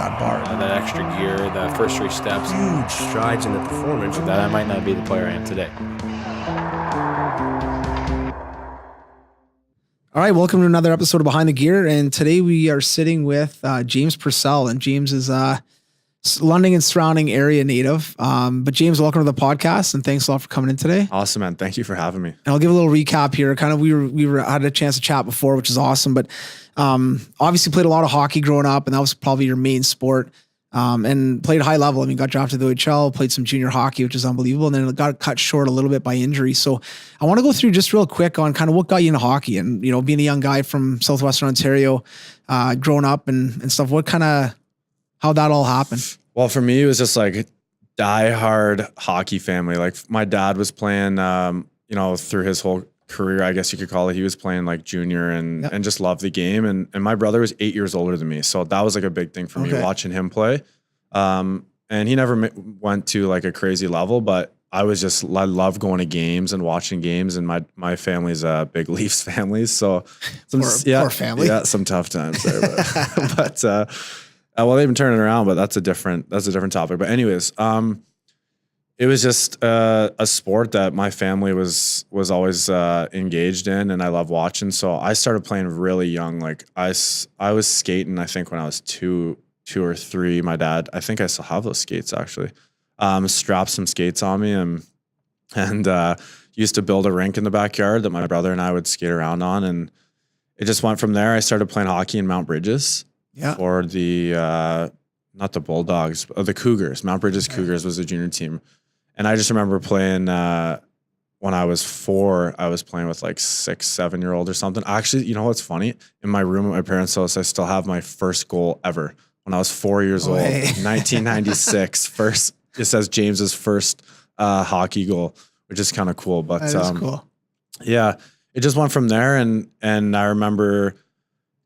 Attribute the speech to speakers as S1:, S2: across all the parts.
S1: that bar.
S2: That extra gear, the first 3 steps.
S1: Huge strides in the performance.
S2: That I might not be the player I am today.
S3: All right, welcome to another episode of Behind the Gear, and today we are sitting with James Pursell, and James is London and surrounding area native. But James, welcome to the podcast, and thanks a lot for coming in today.
S4: Awesome, man. Thank you for having me.
S3: And I'll give a little recap here. Kind of, we had a chance to chat before, which is awesome. But obviously played a lot of hockey growing up, and that was probably your main sport. And played high level. I mean, got drafted to the OHL, played some junior hockey, which is unbelievable. And then it got cut short a little bit by injury. So I want to go through just real quick on kind of what got you into hockey and, you know, being a young guy from Southwestern Ontario, growing up and stuff. How that all happened?
S4: Well, for me, it was just like diehard hockey family. Like my dad was playing, through his whole career, I guess you could call it. He was playing like junior and just loved the game. And my brother was 8 years older than me. So that was like a big thing for me watching him play. And he never went to like a crazy level, but I love going to games and watching games. And my family's a big Leafs family. So
S3: poor family.
S4: Yeah, some tough times there, but well, they've been turning around, but that's a different topic. But anyways, it was just a sport that my family was always engaged in, and I love watching. So I started playing really young. Like I was skating, I think when I was two or three. My dad, I think I still have those skates actually, strapped some skates on me and used to build a rink in the backyard that my brother and I would skate around on. And it just went from there. I started playing hockey in Mount Bridges.
S3: Yeah.
S4: For the, not the Bulldogs, but the Cougars. Mount Bridges Cougars was the junior team. And I just remember playing, when I was 4, I was playing with like 6, 7-year-old or something. Actually, you know what's funny? In my room at my parents' house, I still have my first goal ever when I was 4 years old, 1996. It says James's first hockey goal, which is kind of cool. But
S3: that is cool.
S4: Yeah, it just went from there. And I remember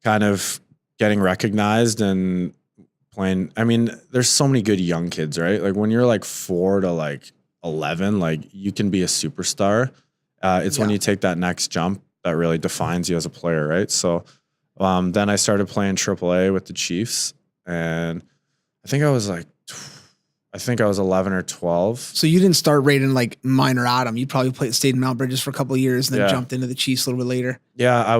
S4: kind of getting recognized and playing. I mean, there's so many good young kids, right? Like when you're like 4 to like 11, like you can be a superstar. It's when you take that next jump that really defines you as a player, right? So then I started playing AAA with the Chiefs, and I think I was 11 or 12.
S3: So you didn't start right in like minor Adam. You probably stayed in Mount Bridges for a couple of years and then jumped into the Chiefs a little bit later.
S4: Yeah,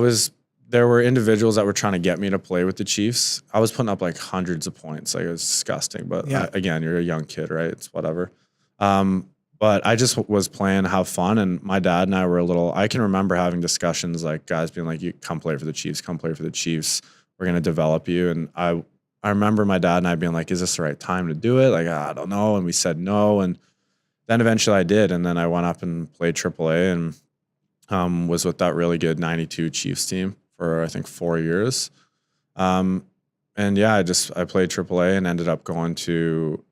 S4: there were individuals that were trying to get me to play with the Chiefs. I was putting up like hundreds of points. Like it was disgusting. But again, you're a young kid, right? It's whatever. But I just was playing to have fun. And my dad and I were I can remember having discussions like guys being like, you come play for the Chiefs, come play for the Chiefs. We're going to develop you. And I remember my dad and I being like, is this the right time to do it? Like, I don't know. And we said no. And then eventually I did. And then I went up and played AAA and was with that really good 92 Chiefs team for I think 4 years. And yeah, I played AAA and ended up going to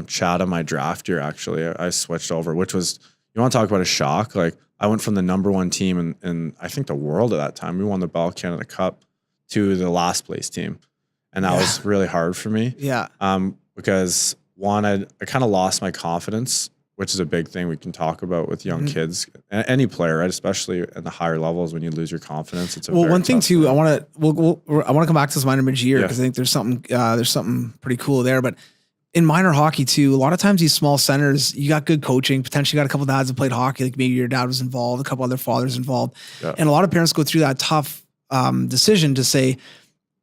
S4: Chatham my draft year. Actually, I switched over, which was, you want to talk about a shock? Like I went from the number 1 team in I think the world at that time. We won the Bell Canada Cup to the last place team. And that was really hard for me.
S3: Yeah.
S4: Because one, I kind of lost my confidence, which is a big thing we can talk about with young kids, any player, right? Especially at the higher levels, when you lose your confidence, it's
S3: one thing too. I want to come back to this minor mid-year because I think there's something pretty cool there. But in minor hockey too, a lot of times these small centers, you got good coaching. Potentially got a couple dads that played hockey, like maybe your dad was involved, a couple other fathers involved, and a lot of parents go through that tough decision to say,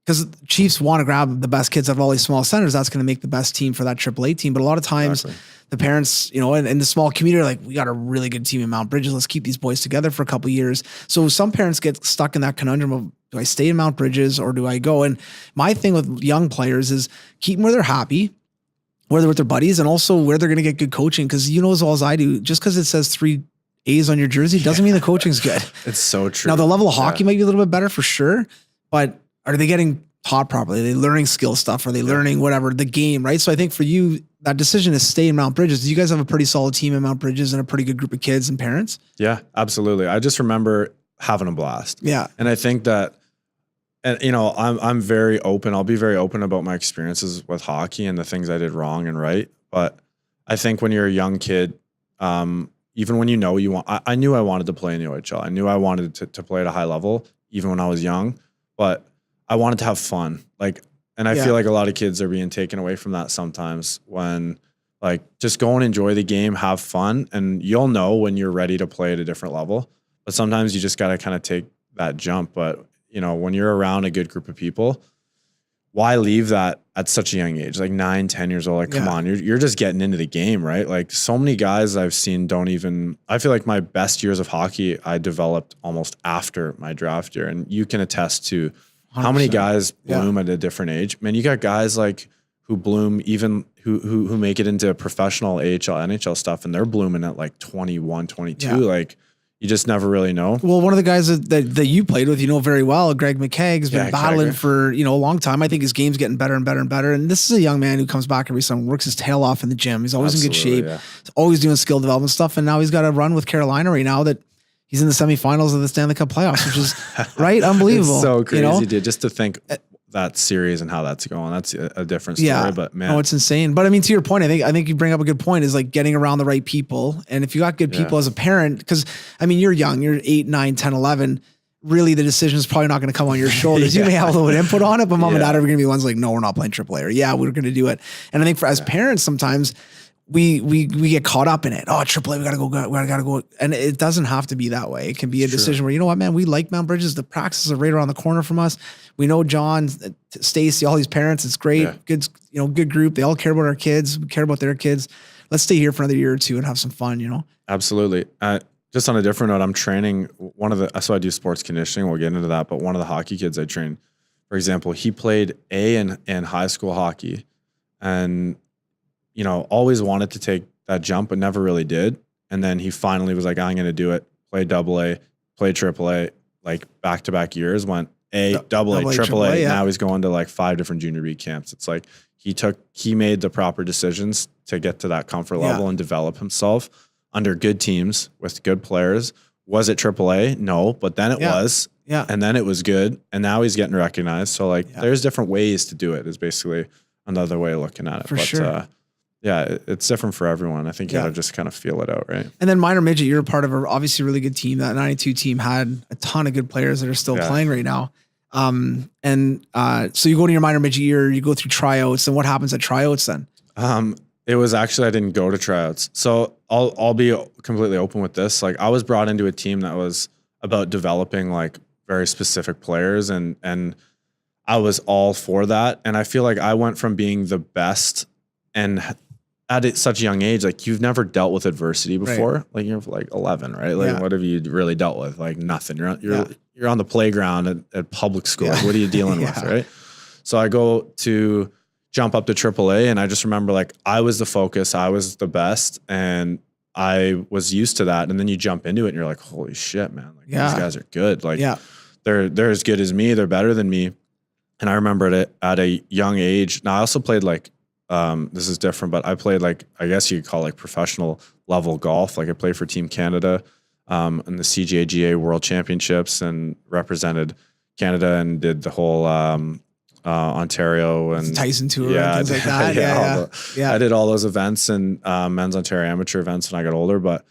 S3: because Chiefs want to grab the best kids out of all these small centers, that's going to make the best team for that AAA team. But a lot of times the parents, you know, in the small community are like, we got a really good team in Mount Bridges. Let's keep these boys together for a couple of years. So some parents get stuck in that conundrum of, do I stay in Mount Bridges or do I go? And my thing with young players is keep them where they're happy, where they're with their buddies, and also where they're going to get good coaching. Because you know as well as I do, just because it says 3 A's on your jersey doesn't mean the coaching's good.
S4: It's so true.
S3: Now the level of hockey might be a little bit better for sure, but are they getting taught properly? Are they learning skill stuff? Are they learning whatever, the game, right? So I think for you, that decision to stay in Mount Bridges, do you guys have a pretty solid team in Mount Bridges and a pretty good group of kids and parents?
S4: Yeah, absolutely. I just remember having a blast.
S3: Yeah.
S4: And I think that, and you know, I'm very open. I'll be very open about my experiences with hockey and the things I did wrong and right. But I think when you're a young kid, even when you know you want, I knew I wanted to play in the OHL. I knew I wanted to play at a high level, even when I was young, but I wanted to have fun. Like And I feel like a lot of kids are being taken away from that sometimes when like just go and enjoy the game, have fun, and you'll know when you're ready to play at a different level. But sometimes you just got to kind of take that jump. But, you know, when you're around a good group of people, why leave that at such a young age, like 9, 10 years old? Like, come on, you're just getting into the game, right? Like so many guys I've seen I feel like my best years of hockey, I developed almost after my draft year. And you can attest to 100%. How many guys bloom at a different age. Man, you got guys like who bloom even who make it into professional AHL, NHL stuff, and they're blooming at like 21, 22. Yeah. Like, you just never really know.
S3: Well, one of the guys that you played with, you know very well, Greg Mckay, has been battling for, you know, a long time. I think his game's getting better and better and better. And this is a young man who comes back every summer, works his tail off in the gym. He's always in good shape. Yeah. He's always doing skill development stuff. And now he's got a run with Carolina right now that he's in the semifinals of the Stanley Cup playoffs, which is right, unbelievable.
S4: It's so crazy,
S3: you know?
S4: Dude. Just to think that series and how that's going. That's a different story, but man.
S3: Oh, it's insane. But I mean, to your point, I think you bring up a good point, is like getting around the right people. And if you got good people as a parent, because I mean, you're young, you're 8, 9, 10, 11, really the decision is probably not going to come on your shoulders. You may have a little input on it, but mom and dad are going to be the ones like, no, we're not playing AAA, or we're going to do it. And I think as parents, sometimes we get caught up in it. Oh, AAA, we gotta go. And it doesn't have to be that way. It can be a decision where, you know what, man, we like Mount Bridges. The practices are right around the corner from us. We know John, Stacy, all these parents. It's great. Yeah. Good group. They all care about our kids. We care about their kids. Let's stay here for another year or two and have some fun, you know?
S4: Absolutely. Just on a different note, I'm training so I do sports conditioning. We'll get into that. But one of the hockey kids I train, for example, he played A in high school hockey and, you know, always wanted to take that jump, but never really did. And then he finally was like, I'm going to do it. Played AA, played AAA, like back-to-back years, went A, AA, AAA. Now he's going to like 5 different junior B camps. It's like he made the proper decisions to get to that comfort level and develop himself under good teams with good players. Was it AAA? No, but then it was. Yeah. And then it was good. And now he's getting recognized. So like there's different ways to do it is basically another way of looking at it.
S3: For sure.
S4: Yeah, it's different for everyone. I think you got to just kind of feel it out, right?
S3: And then minor midget, you're a part of a obviously really good team. That 92 team had a ton of good players that are still playing right now. So you go to your minor midget year, you go through tryouts, and what happens at tryouts then?
S4: It was actually, I didn't go to tryouts. So I'll be completely open with this. Like I was brought into a team that was about developing like very specific players and I was all for that. And I feel like I went from being the best and at such a young age, like you've never dealt with adversity before. Right. Like you're like 11, right? Like what have you really dealt with? Like nothing. You're on the playground at public school. Like, what are you dealing with, right? So I go to jump up to AAA, and I just remember like I was the focus, I was the best, and I was used to that. And then you jump into it, and you're like, holy shit, man! Like these guys are good. Like they're as good as me. They're better than me. And I remember it at a young age. Now I also played like. This is different, but I played like, I guess you could call it like professional level golf. Like I played for Team Canada in the CJGA World Championships and represented Canada and did the whole Ontario and
S3: Tyson tour and things like that.
S4: I did all those events and men's Ontario amateur events when I got older. But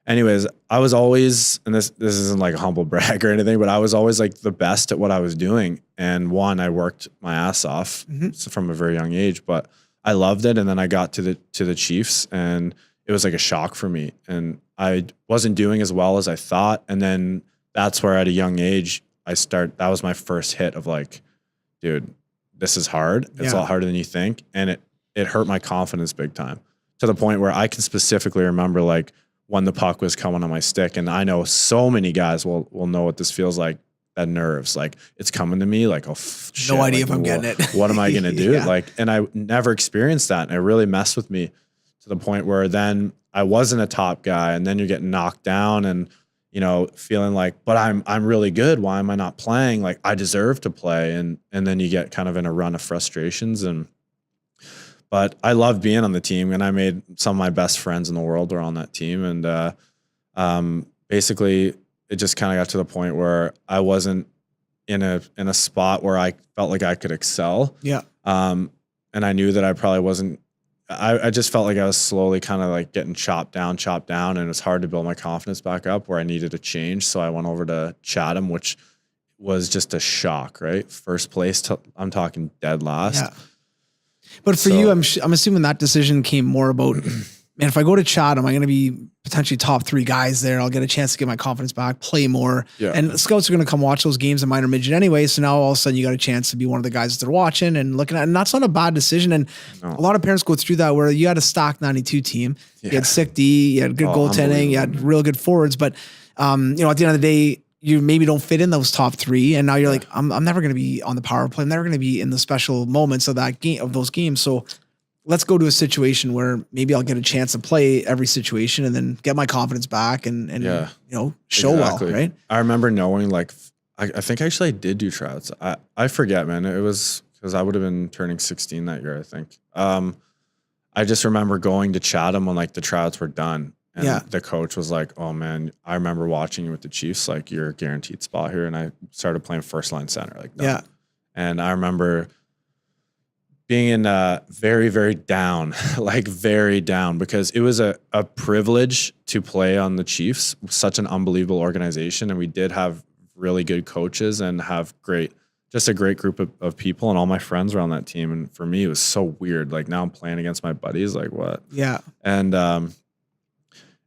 S4: anyways, I was always, and this isn't like a humble brag or anything, but I was always like the best at what I was doing. And I worked my ass off from a very young age, but I loved it. And then I got to the Chiefs and it was like a shock for me. And I wasn't doing as well as I thought. And then that's where at a young age, that was my first hit of like, dude, this is hard. It's a lot harder than you think. And it hurt my confidence big time to the point where I can specifically remember like when the puck was coming on my stick. And I know so many guys will know what this feels like. That nerves, like it's coming to me like, oh shit,
S3: no idea
S4: like,
S3: if I'm getting it.
S4: What am I going to do? Like, and I never experienced that. And it really messed with me to the point where then I wasn't a top guy and then you're getting knocked down and, you know, feeling like, but I'm really good. Why am I not playing? Like I deserve to play. And then you get kind of in a run of frustrations but I love being on the team and I made some of my best friends in the world were on that team. And, basically it just kind of got to the point where I wasn't in a spot where I felt like I could excel. Yeah. And I knew that I probably wasn't, I just felt like I was slowly kind of like getting chopped down. And it was hard to build my confidence back up where I needed a change. So I went over to Chatham, which was just a shock, right? First place, I'm talking dead last.
S3: Yeah. But for you, I'm assuming that decision came more about, man, if I go to Chatham, I'm going to be potentially top 3 guys there. I'll get a chance to get my confidence back, play more. Yeah. And scouts are going to come watch those games in minor midget anyway. So now all of a sudden you got a chance to be one of the guys that they're watching and looking at. And that's not a bad decision. And a lot of parents go through that where you had a stock 92 team. You had sick D, you had good goaltending, you had real good forwards. But, at the end of the day, you maybe don't fit in those top 3. And now you're like, I'm never going to be on the power play. I'm never going to be in the special moments of that game, of those games. So let's go to a situation where maybe I'll get a chance to play every situation and then get my confidence back and show well, right?
S4: I remember knowing, like, I think actually I did do tryouts. I forget, man. It was because I would have been turning 16 that year, I think. I just remember going to Chatham when, like, the tryouts were done. And the coach was like, oh, man, I remember watching you with the Chiefs. Like, you're a guaranteed spot here. And I started playing first line center. Like, no. Yeah. And I remember being in very, very down, like very down, because it was a privilege to play on the Chiefs, such an unbelievable organization. And we did have really good coaches and have just a great group of people, and all my friends were on that team. And for me, it was so weird. Like, now I'm playing against my buddies, like, what?
S3: Yeah.
S4: And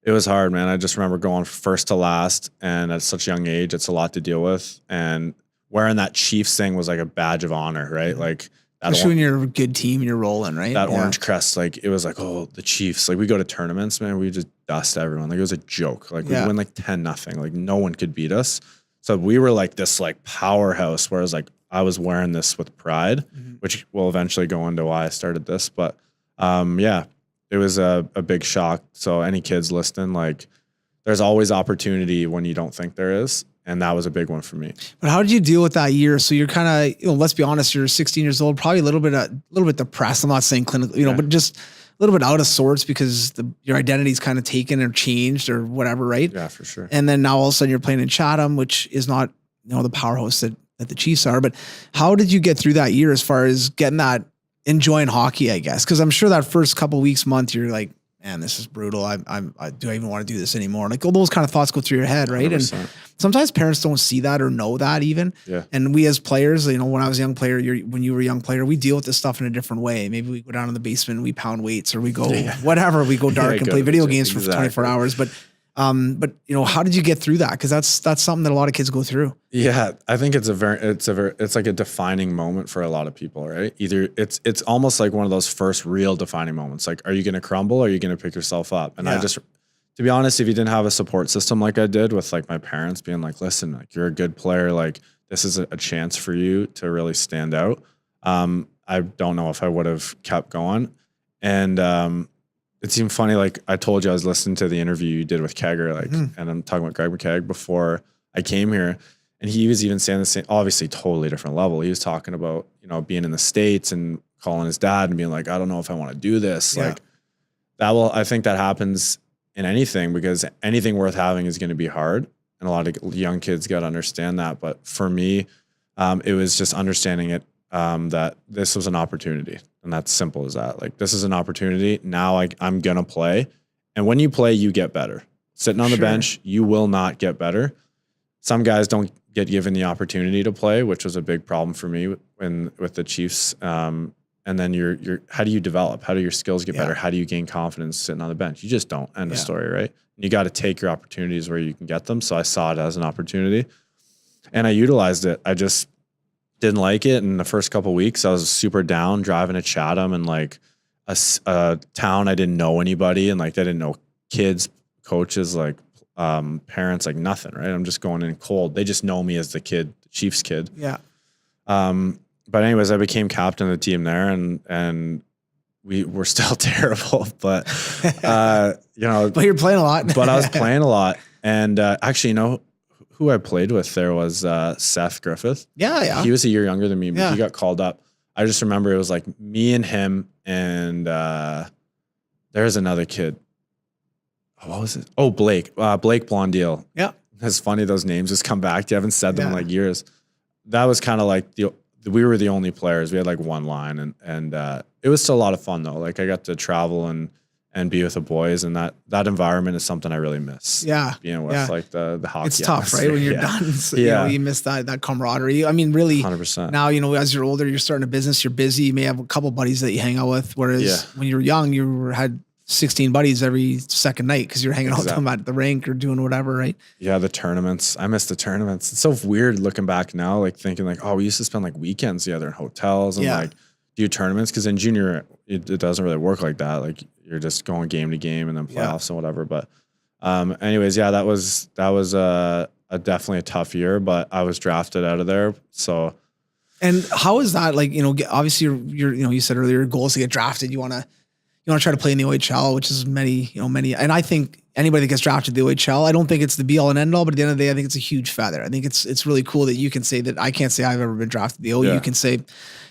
S4: it was hard, man. I just remember going first to last, and at such a young age, it's a lot to deal with. And wearing that Chiefs thing was like a badge of honor, right? Like,
S3: especially when you're a good team and you're rolling, right?
S4: That orange crest, like, it was like, oh, the Chiefs. Like, we go to tournaments, man, we just dust everyone. Like, it was a joke. Like, we win like 10-0. Like, no one could beat us. So we were like this like powerhouse, whereas like I was wearing this with pride, which will eventually go into why I started this. But it was a big shock. So any kids listening, like, there's always opportunity when you don't think there is. And that was a big one for me.
S3: But how did you deal with that year? So you're kind of, let's be honest, you're 16 years old, probably a little bit depressed. I'm not saying clinical, but just a little bit out of sorts because your identity's kind of taken or changed or whatever, right?
S4: Yeah, for sure.
S3: And then now all of a sudden you're playing in Chatham, which is not, the powerhouse that the Chiefs are. But how did you get through that year as far as getting that, enjoying hockey, I guess? Because I'm sure that first couple weeks, month, you're like, man, this is brutal. Do I even want to do this anymore? Like, all those kind of thoughts go through your head, right? 100%. And sometimes parents don't see that or know that even. Yeah. And we as players, when I was a young player, when you were a young player, we deal with this stuff in a different way. Maybe we go down in the basement and we pound weights, or we go whatever. We go dark and play video games for 24 hours. But how did you get through that? Because that's something that a lot of kids go through.
S4: Yeah, I think it's like a defining moment for a lot of people, right? Either it's almost like one of those first real defining moments. Like, are you going to crumble? Or are you going to pick yourself up? And to be honest, if you didn't have a support system like I did with like my parents being like, listen, like, you're a good player, like, this is a chance for you to really stand out. I don't know if I would have kept going. And it seemed funny. Like, I told you, I was listening to the interview you did with Kegger, like, and I'm talking about Greg Mckay before I came here. And he was even saying the same, obviously totally different level. He was talking about, being in the States and calling his dad and being like, I don't know if I want to do this. Yeah. Like, I think that happens in anything, because anything worth having is going to be hard. And a lot of young kids got to understand that. But for me, it was just understanding it, that this was an opportunity. And that's simple as that. Like, this is an opportunity. Now I'm going to play. And when you play, you get better. Sitting on the bench, you will not get better. Some guys don't get given the opportunity to play, which was a big problem for me with the Chiefs. And then how do you develop? How do your skills get better? How do you gain confidence sitting on the bench? You just don't. End of story, right? You got to take your opportunities where you can get them. So I saw it as an opportunity and I utilized it. I just didn't like it. In the first couple of weeks, I was super down driving to Chatham, and like a town I didn't know anybody, and like I didn't know kids, coaches, like parents, like nothing, right? I'm just going in cold. They just know me as the Chiefs kid.
S3: Yeah.
S4: But anyways, I became captain of the team there, and we were still terrible, but
S3: but you're playing a lot.
S4: But I was playing a lot, and actually, who I played with there was Seth Griffith.
S3: Yeah.
S4: He was a year younger than me, but he got called up. I just remember it was like me and him, and there's another kid. What was it? Oh, Blake Blondeel.
S3: Yeah.
S4: It's funny, those names just come back. You haven't said them in like years. That was kind of like we were the only players. We had like one line, and it was still a lot of fun though. Like, I got to travel and and be with the boys. And that environment is something I really miss.
S3: Yeah.
S4: Being with like the hockey.
S3: It's tough, right? When you're done. So, you know, you miss that camaraderie. I mean, really
S4: 100%.
S3: Now, you know, as you're older, you're starting a business, you're busy. You may have a couple buddies that you hang out with. Whereas when you were young, you had 16 buddies every second night because you're hanging out with them at the rink or doing whatever, right?
S4: Yeah, the tournaments. I miss the tournaments. It's so weird looking back now, like thinking like, oh, we used to spend like weekends together in hotels and like do tournaments. Because in junior, it doesn't really work like that. Like you're just going game to game and then playoffs and whatever. But anyways, yeah, that was a definitely a tough year, but I was drafted out of there. So.
S3: And how is that? Like, you know, obviously you're you know, you said earlier, your goal is to get drafted. You want to try to play in the OHL, which is many, and I think anybody that gets drafted to the OHL, I don't think it's the be all and end all, but at the end of the day, I think it's a huge feather. I think it's really cool that you can say that. I can't say I've ever been drafted to the O. You can say,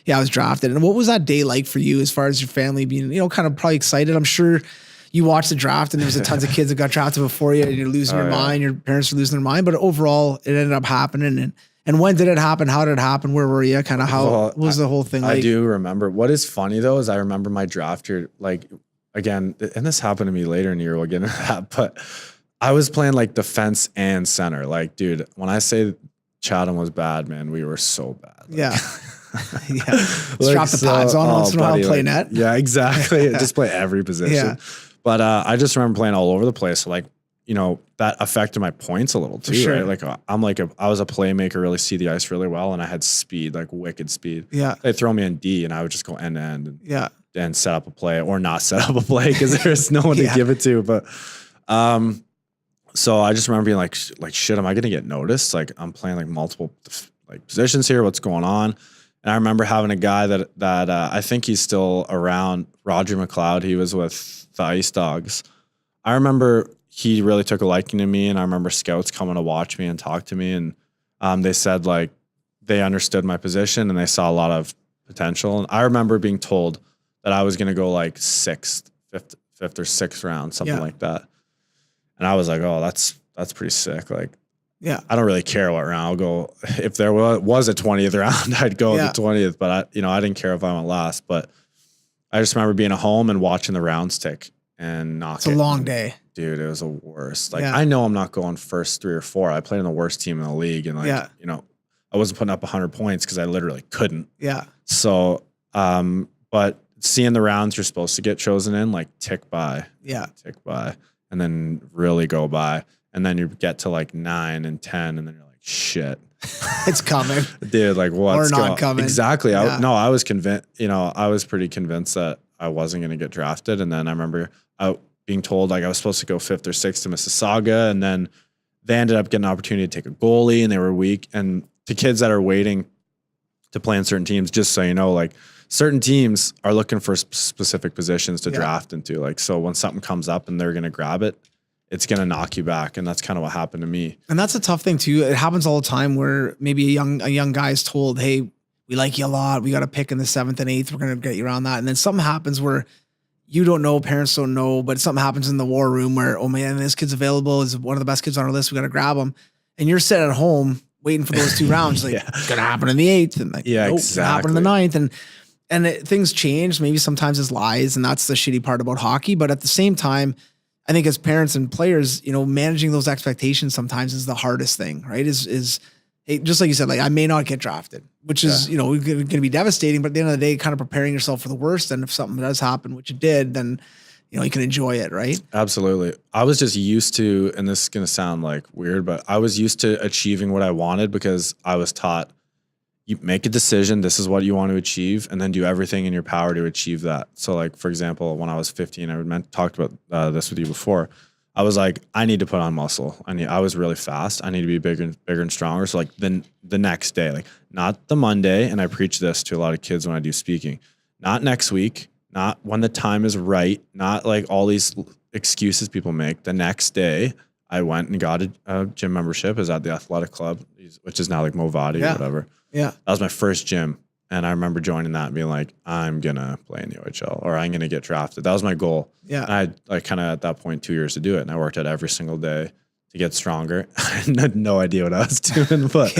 S3: yeah, I was drafted. And what was that day like for you as far as your family being, you know, kind of probably excited? I'm sure you watched the draft and there was a tons of kids that got drafted before you and you're losing your mind. Your parents are losing their mind, but overall it ended up happening. And when did it happen? How did it happen? Where were you? Kind of what was the whole thing like?
S4: I do remember. What is funny though is I remember my draft year, like again, and this happened to me later in the year. We'll get into that, but I was playing like defense and center. Like, dude, when I say Chatham was bad, man, we were so bad. Like,
S3: yeah. Like, drop the pads on once in a while, play net.
S4: Yeah, exactly. Just play every position. Yeah. But I just remember playing all over the place. So like, you know, that affected my points a little too, right? Like I was a playmaker, really see the ice really well. And I had speed, like wicked speed. Yeah. They'd throw me in D and I would just go end to end and set up a play or not set up a play because there's no one to give it to. But, so I just remember being like, shit, am I going to get noticed? Like I'm playing like multiple like positions here. What's going on? And I remember having a guy that I think he's still around, Roger McLeod. He was with the Ice Dogs. I remember he really took a liking to me, and I remember scouts coming to watch me and talk to me, and they said like they understood my position and they saw a lot of potential. And I remember being told that I was going to go like fifth or sixth round, something like that. And I was like, oh, that's pretty sick. Like, I don't really care what round I'll go. If there was a 20th round, I'd go the 20th, but I didn't care if I went last. But I just remember being at home and watching the rounds tick and not.
S3: It's a long day.
S4: Dude, it was the worst. Like, I know I'm not going first 3 or 4. I played in the worst team in the league. And like, you know, I wasn't putting up 100 points because I literally couldn't. Yeah. So, but seeing the rounds you're supposed to get chosen in, like tick by. Yeah. Tick by. And then really go by. And then you get to like 9 and 10. And then you're like, shit.
S3: It's coming.
S4: Dude, like what's
S3: not coming.
S4: Exactly. I was convinced, you know, I was pretty convinced that I wasn't going to get drafted. And then I remember being told like I was supposed to go 5th or 6th to Mississauga, and then they ended up getting an opportunity to take a goalie, and they were weak. And to kids that are waiting to play in certain teams, just so you know, like certain teams are looking for specific positions to draft into. Like, so when something comes up and they're going to grab it, it's going to knock you back. And that's kind of what happened to me.
S3: And that's a tough thing too. It happens all the time where maybe a young guy is told, hey, we like you a lot. We got a pick in the 7th and 8th. We're going to get you around that. And then something happens where you don't know, parents don't know, but something happens in the war room where, oh man, this kid's available, is one of the best kids on our list. We got to grab him. And you're sitting at home waiting for those 2 rounds. Like, it's going to happen in the 8th. And like, nope, it's going to happen in the 9th. And things change. Maybe sometimes it's lies. And that's the shitty part about hockey. But at the same time, I think as parents and players, you know, managing those expectations sometimes is the hardest thing, right? Is just like you said, like I may not get drafted, which is, you know, going to be devastating, but at the end of the day, kind of preparing yourself for the worst. And if something does happen, which it did, then, you know, you can enjoy it. Right.
S4: Absolutely. I was just used to, and this is going to sound like weird, but I was used to achieving what I wanted because I was taught you make a decision. This is what you want to achieve, and then do everything in your power to achieve that. So like, for example, when I was 15, I talked about this with you before. I was like, I need to put on muscle. I was really fast. I need to be bigger and stronger. So like then the next day, like not the Monday. And I preach this to a lot of kids when I do speaking, not next week, not when the time is right, not like all these excuses people make. The next day I went and got a gym membership. Is at the athletic club, which is now like Movati or whatever. Yeah. That was my first gym. And I remember joining that and being like, I'm going to play in the OHL or I'm going to get drafted. That was my goal. Yeah. And I had like kind of at that point 2 years to do it. And I worked out every single day to get stronger. I had no idea what I was doing, but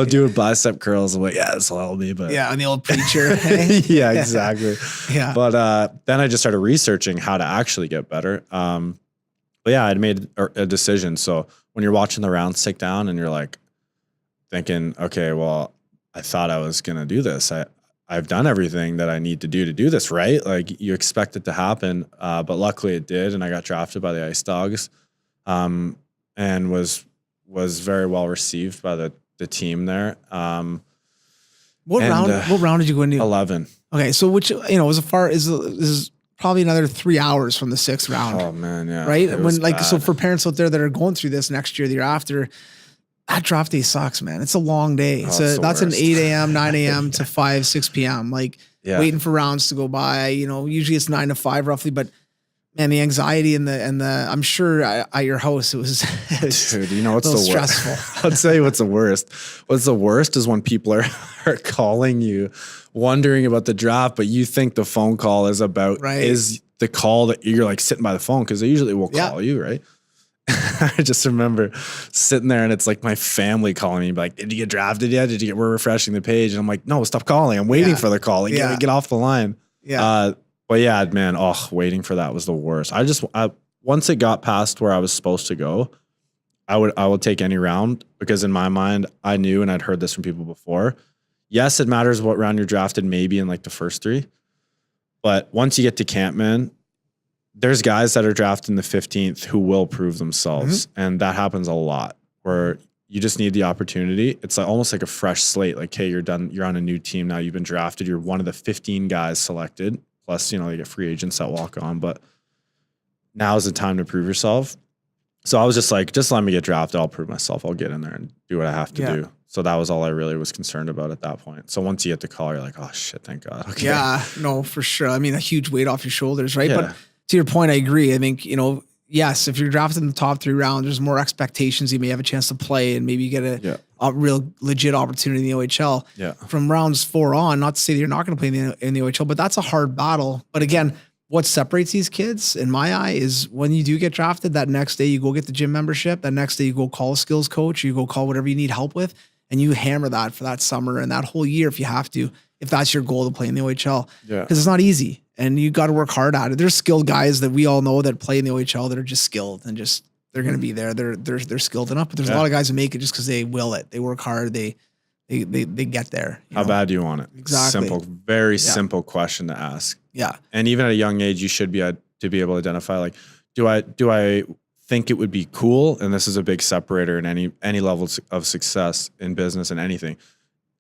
S4: doing bicep curls. I'm like, yeah, this will help me. But
S3: and the old preacher. Hey?
S4: yeah, exactly.
S3: Yeah.
S4: But then I just started researching how to actually get better. But yeah, I'd made a decision. So when you're watching the rounds tick down and you're like thinking, okay, well, I thought I was going to do this. I've done everything that I need to do this, right? Like you expect it to happen. But luckily it did. And I got drafted by the Ice Dogs, and was very well received by the team there.
S3: What round did you go into?
S4: 11.
S3: Okay. So which, as far is probably another 3 hours from the 6th round.
S4: Oh man. Yeah.
S3: Right. So for parents out there that are going through this next year, the year after, that draft day sucks, man. It's a long day. That's an 8 a.m., 9 a.m. to 5, 6 p.m. Waiting for rounds to go by, usually it's 9 to 5 roughly, but man, the anxiety and the I'm sure at your house, it was
S4: dude, what's the
S3: stressful.
S4: worst? I'll tell you what's the worst. What's the worst is when people are calling you wondering about the draft, but you think the phone call is about, is the call that you're like sitting by the phone. Cause they usually will call you. Right. I just remember sitting there and it's like my family calling me like, did you get drafted yet? We're refreshing the page. And I'm like, no, stop calling. I'm waiting for the call. Like, get off the line.
S3: Yeah.
S4: But yeah, man, waiting for that was the worst. Once it got past where I was supposed to go, I would take any round, because in my mind, I knew, and I'd heard this from people before. Yes, it matters what round you're drafted, maybe in like the first 3. But once you get to camp, man, there's guys that are drafted in the 15th who will prove themselves. Mm-hmm. And that happens a lot, where you just need the opportunity. It's like almost like a fresh slate. Like, hey, you're done. You're on a new team now. You've been drafted. You're one of the 15 guys selected. Plus, you get free agents that walk on. But now is the time to prove yourself. So I was just like, just let me get drafted. I'll prove myself. I'll get in there and do what I have to do. So that was all I really was concerned about at that point. So once you get the call, you're like, oh shit, thank God. Okay.
S3: Yeah, no, for sure. I mean, a huge weight off your shoulders, right? Yeah. But to your point, I agree. I think, yes, if you're drafted in the top 3 rounds, there's more expectations. You may have a chance to play and maybe you get a real legit opportunity in the OHL.
S4: Yeah.
S3: From rounds 4 on, not to say that you're not going to play in the OHL, but that's a hard battle. But again, what separates these kids in my eye is when you do get drafted, that next day you go get the gym membership. That next day you go call a skills coach, you go call whatever you need help with, and you hammer that for that summer and that whole year if you have to, if that's your goal to play in the OHL.
S4: Yeah.
S3: Because it's not easy. And you got to work hard at it. There's skilled guys that we all know that play in the OHL that are just skilled and just they're going to be there. They're skilled enough. But there's a lot of guys who make it just because they will it. They work hard. They get there.
S4: How bad do you want it?
S3: Exactly.
S4: Simple, very simple question to ask.
S3: Yeah.
S4: And even at a young age, you should be to be able to identify like, do I think it would be cool? And this is a big separator in any level of success in business and anything.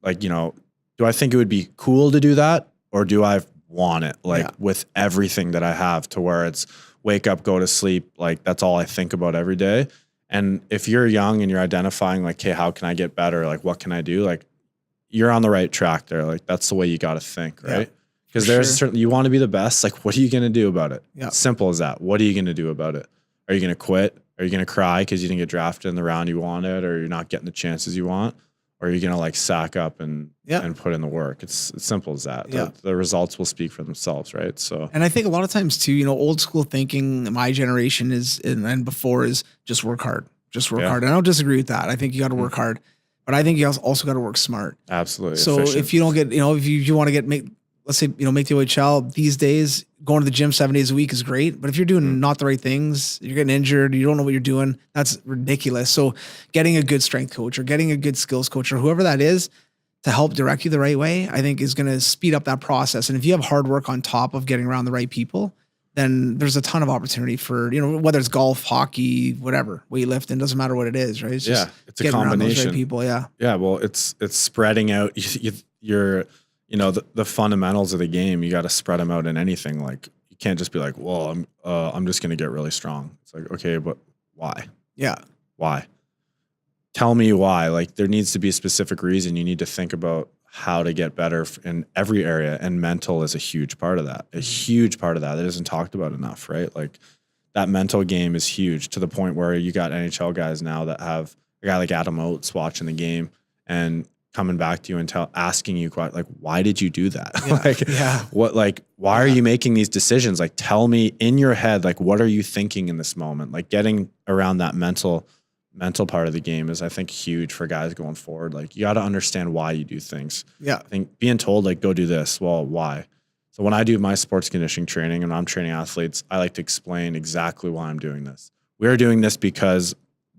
S4: Like, do I think it would be cool to do that, or do I want it with everything that I have, to where it's wake up, go to sleep. Like that's all I think about every day. And if you're young and you're identifying like, hey, how can I get better? Like, what can I do? Like you're on the right track there. Like that's the way you got to think. Right. Because there's certainly, you want to be the best. Like, what are you going to do about it? Yeah. Simple as that. What are you going to do about it? Are you going to quit? Are you going to cry because you didn't get drafted in the round you wanted, or you're not getting the chances you want? Or are you going to like sack up and put in the work? It's simple as that.
S3: Yeah.
S4: The results will speak for themselves, right? So,
S3: and I think a lot of times too, old school thinking, my generation is, and before is just work hard, hard. And I don't disagree with that. I think you got to work hard, but I think you also got to work smart.
S4: Absolutely.
S3: So if you don't get, if you want to make the OHL these days, going to the gym 7 days a week is great. But if you're doing not the right things, you're getting injured, you don't know what you're doing, that's ridiculous. So getting a good strength coach or getting a good skills coach or whoever that is to help direct you the right way, I think is going to speed up that process. And if you have hard work on top of getting around the right people, then there's a ton of opportunity for, whether it's golf, hockey, whatever, weightlifting, doesn't matter what it is, right? It's just
S4: it's a combination.
S3: Right people. Yeah.
S4: Yeah. Well, it's spreading out your the fundamentals of the game. You got to spread them out in anything. Like you can't just be like, well, I'm just going to get really strong. It's like, okay, but why?
S3: Yeah.
S4: Why? Tell me why. Like there needs to be a specific reason. You need to think about how to get better in every area. And mental is a huge part of that. A huge part of that isn't talked about enough, right? Like that mental game is huge, to the point where you got NHL guys now that have a guy like Adam Oates watching the game and coming back to you and asking you like, why did you do that?
S3: Yeah.
S4: Why are you making these decisions? Like, tell me in your head, like, what are you thinking in this moment? Like, getting around that mental part of the game is, I think, huge for guys going forward. Like, you got to understand why you do things.
S3: Yeah.
S4: I think being told, like, go do this. Well, why? So when I do my sports conditioning training and I'm training athletes, I like to explain exactly why I'm doing this. We're doing this because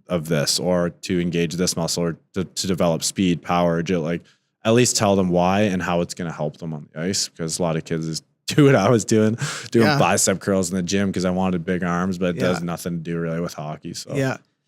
S4: of this, or to engage this muscle, or to develop speed, power, agility. Like, at least tell them why and how it's going to help them on the ice. Because a lot of kids is do what I was doing bicep curls in the gym because I wanted big arms, but it does nothing to do really with hockey. So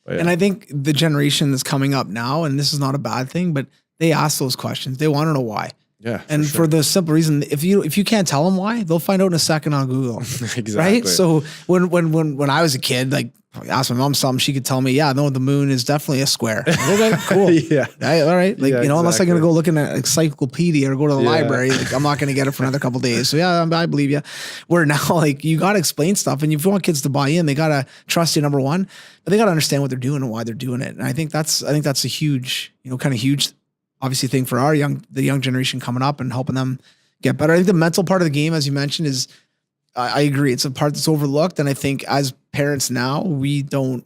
S4: and I think the generation that's coming up now, and this is not a bad thing, but they ask those questions. They want to know why. Yeah.
S3: And for the simple reason, if you can't tell them why, they'll find out in a second on Google.
S4: Exactly.
S3: Right. So when I was a kid, like, I asked my mom something, she could tell me, yeah, no, the moon is definitely a square. Okay, cool.
S4: Yeah.
S3: All right. Like, unless I'm going to go look in an encyclopedia or go to the library, like, I'm not going to get it for another couple of days. So yeah, I believe you. Where now, like, you got to explain stuff, and if you want kids to buy in, they got to trust you, number one, but they got to understand what they're doing and why they're doing it. And I think that's a huge, kind of huge, obviously, thing for the young generation coming up and helping them get better. I think the mental part of the game, as you mentioned, is, I agree, it's a part that's overlooked. And I think as parents now, we don't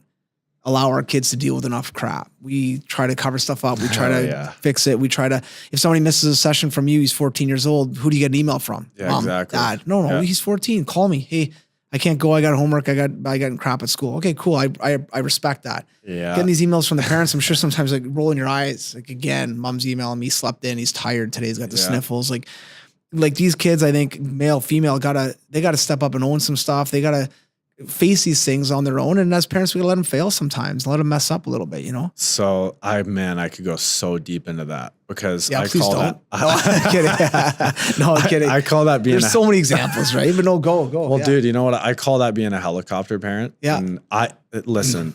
S3: allow our kids to deal with enough crap. We try to cover stuff up. We try to fix it. We try to, if somebody misses a session from you, he's 14 years old, who do you get an email from?
S4: Yeah,
S3: Mom,
S4: exactly.
S3: Dad. No, he's 14. Call me. Hey, I can't go. I got homework. I got crap at school. Okay, cool. I respect that.
S4: Yeah.
S3: Getting these emails from the parents, I'm sure sometimes, like, rolling your eyes. Like, again, mom's emailing me, slept in, he's tired today, he's got the sniffles. Like these kids, I think, male, female, they gotta step up and own some stuff. They gotta face these things on their own. And as parents, we gotta let them fail sometimes, let them mess up a little bit, So
S4: I could go so deep into that, because
S3: I
S4: call
S3: don't.
S4: that.
S3: No, I'm kidding. No, I'm kidding.
S4: I call that being.
S3: There's so many examples, right? But no, go.
S4: Well, dude, you know what? I call that being a helicopter parent.
S3: Yeah.
S4: And listen,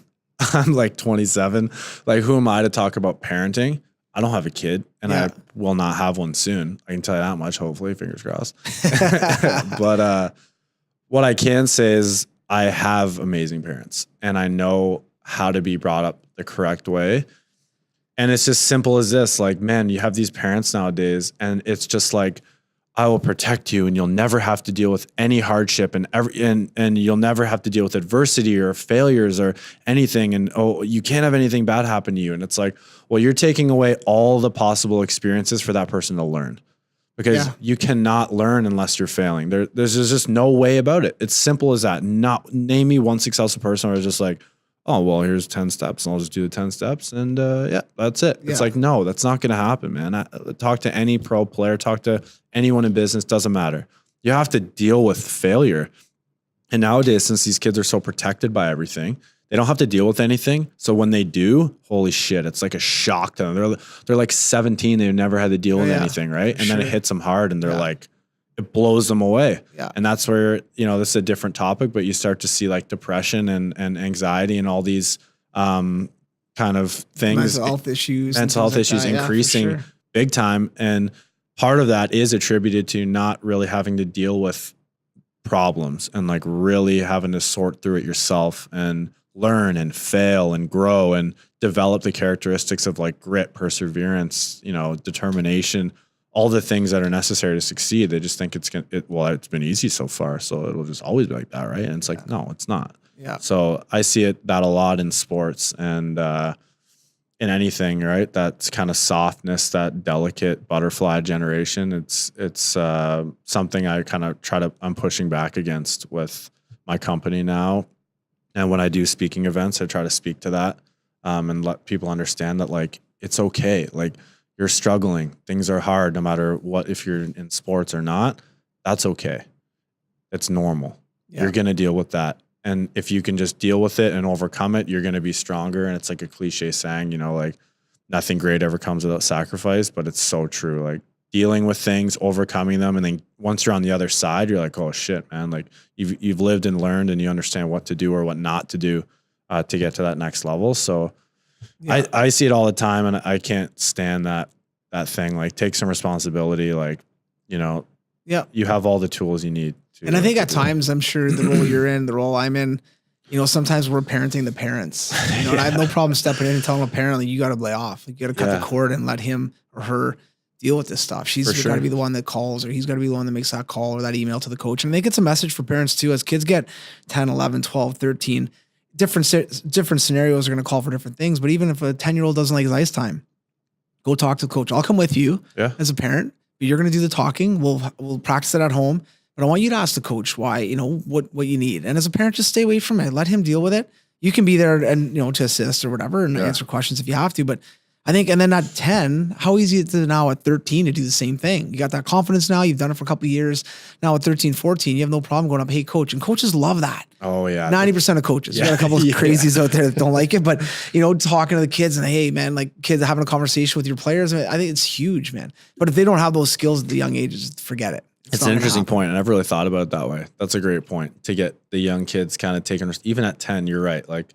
S4: I'm like 27. Like, who am I to talk about parenting? I don't have a kid, and I will not have one soon. I can tell you that much, hopefully, fingers crossed. But what I can say is I have amazing parents, and I know how to be brought up the correct way. And it's just simple as this. Like, man, you have these parents nowadays, and it's just like, I will protect you, and you'll never have to deal with any hardship, and you'll never have to deal with adversity or failures or anything. And, oh, you can't have anything bad happen to you. And it's like, well, you're taking away all the possible experiences for that person to learn, because you cannot learn unless you're failing. There's just no way about it. It's simple as that. Not name me one successful person where it's just like, oh, well, here's 10 steps, and I'll just do the 10 steps. And that's it. It's like, no, that's not going to happen, man. Talk to any pro player, talk to anyone in business, doesn't matter. You have to deal with failure. And nowadays, since these kids are so protected by everything, they don't have to deal with anything. So when they do, holy shit, it's like a shock to them. They're like 17. They've never had to deal with anything, right? And then it hits them hard, and they're like, it blows them away. Yeah. And that's where, this is a different topic, but you start to see like depression and anxiety and all these kind of things. Mental health issues increasing big time. And part of that is attributed to not really having to deal with problems and like really having to sort through it yourself and learn and fail and grow and develop the characteristics of like grit, perseverance, determination, all the things that are necessary to succeed. They just think it's been easy so far, so it'll just always be like that, right? And it's like, no, it's not. Yeah. So I see that a lot in sports and in anything, right? That's kind of softness, that delicate butterfly generation. It's something I kind of I'm pushing back against with my company now. And when I do speaking events, I try to speak to that and let people understand that like it's okay. Like, you're struggling, things are hard, no matter what, if you're in sports or not, that's okay. It's normal. Yeah. You're going to deal with that. And if you can just deal with it and overcome it, you're going to be stronger. And it's like a cliche saying, like nothing great ever comes without sacrifice, but it's so true. Like dealing with things, overcoming them. And then once you're on the other side, you're like, oh shit, man, like you've lived and learned and you understand what to do or what not to do to get to that next level. So I see it all the time, and I can't stand that thing. Like, take some responsibility. Like, you have all the tools you need to.
S3: And I think at times, I'm sure the role you're in, the role I'm in, sometimes we're parenting the parents, and I have no problem stepping in and telling a parent, like, you got to lay off. Like, you got to cut the cord and let him or her deal with this stuff. She's got to be the one that calls, or he's got to be the one that makes that call or that email to the coach. And I think it's a message for parents too, as kids get 10, 11, 12, 13, different scenarios are going to call for different things. But even if a 10-year-old doesn't like his ice time, go talk to the coach. I'll come with you as a parent, but you're going to do the talking. We'll practice it at home, but I want you to ask the coach why, what you need. And as a parent, just stay away from it. Let him deal with it. You can be there and, to assist or whatever and answer questions if you have to, but I think, and then at 10, how easy is it now at 13 to do the same thing? You got that confidence now. You've done it for a couple of years. Now at 13, 14, you have no problem going up, hey, coach. And coaches love that.
S4: Oh, yeah.
S3: 90% of coaches. You got a couple of crazies out there that don't like it. But, talking to the kids and, hey, man, like kids having a conversation with your players, I think it's huge, man. But if they don't have those skills at the young ages, forget it.
S4: It's an interesting point. I never really thought about it that way. That's a great point to get the young kids kind of taking, even at 10, you're right. Like,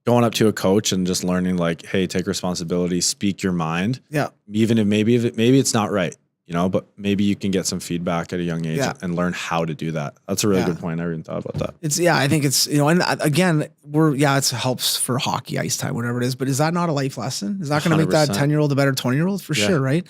S4: going up to a coach and just learning, like, hey, take responsibility, speak your mind. Yeah. Even if maybe it's not right, but maybe you can get some feedback at a young age and learn how to do that. That's a really good point. I never even thought about that. I think it's, and again, it helps for hockey, ice time, whatever it is, but is that not a life lesson? Is that going to make that 10-year-old a better 20-year-old? For sure, right?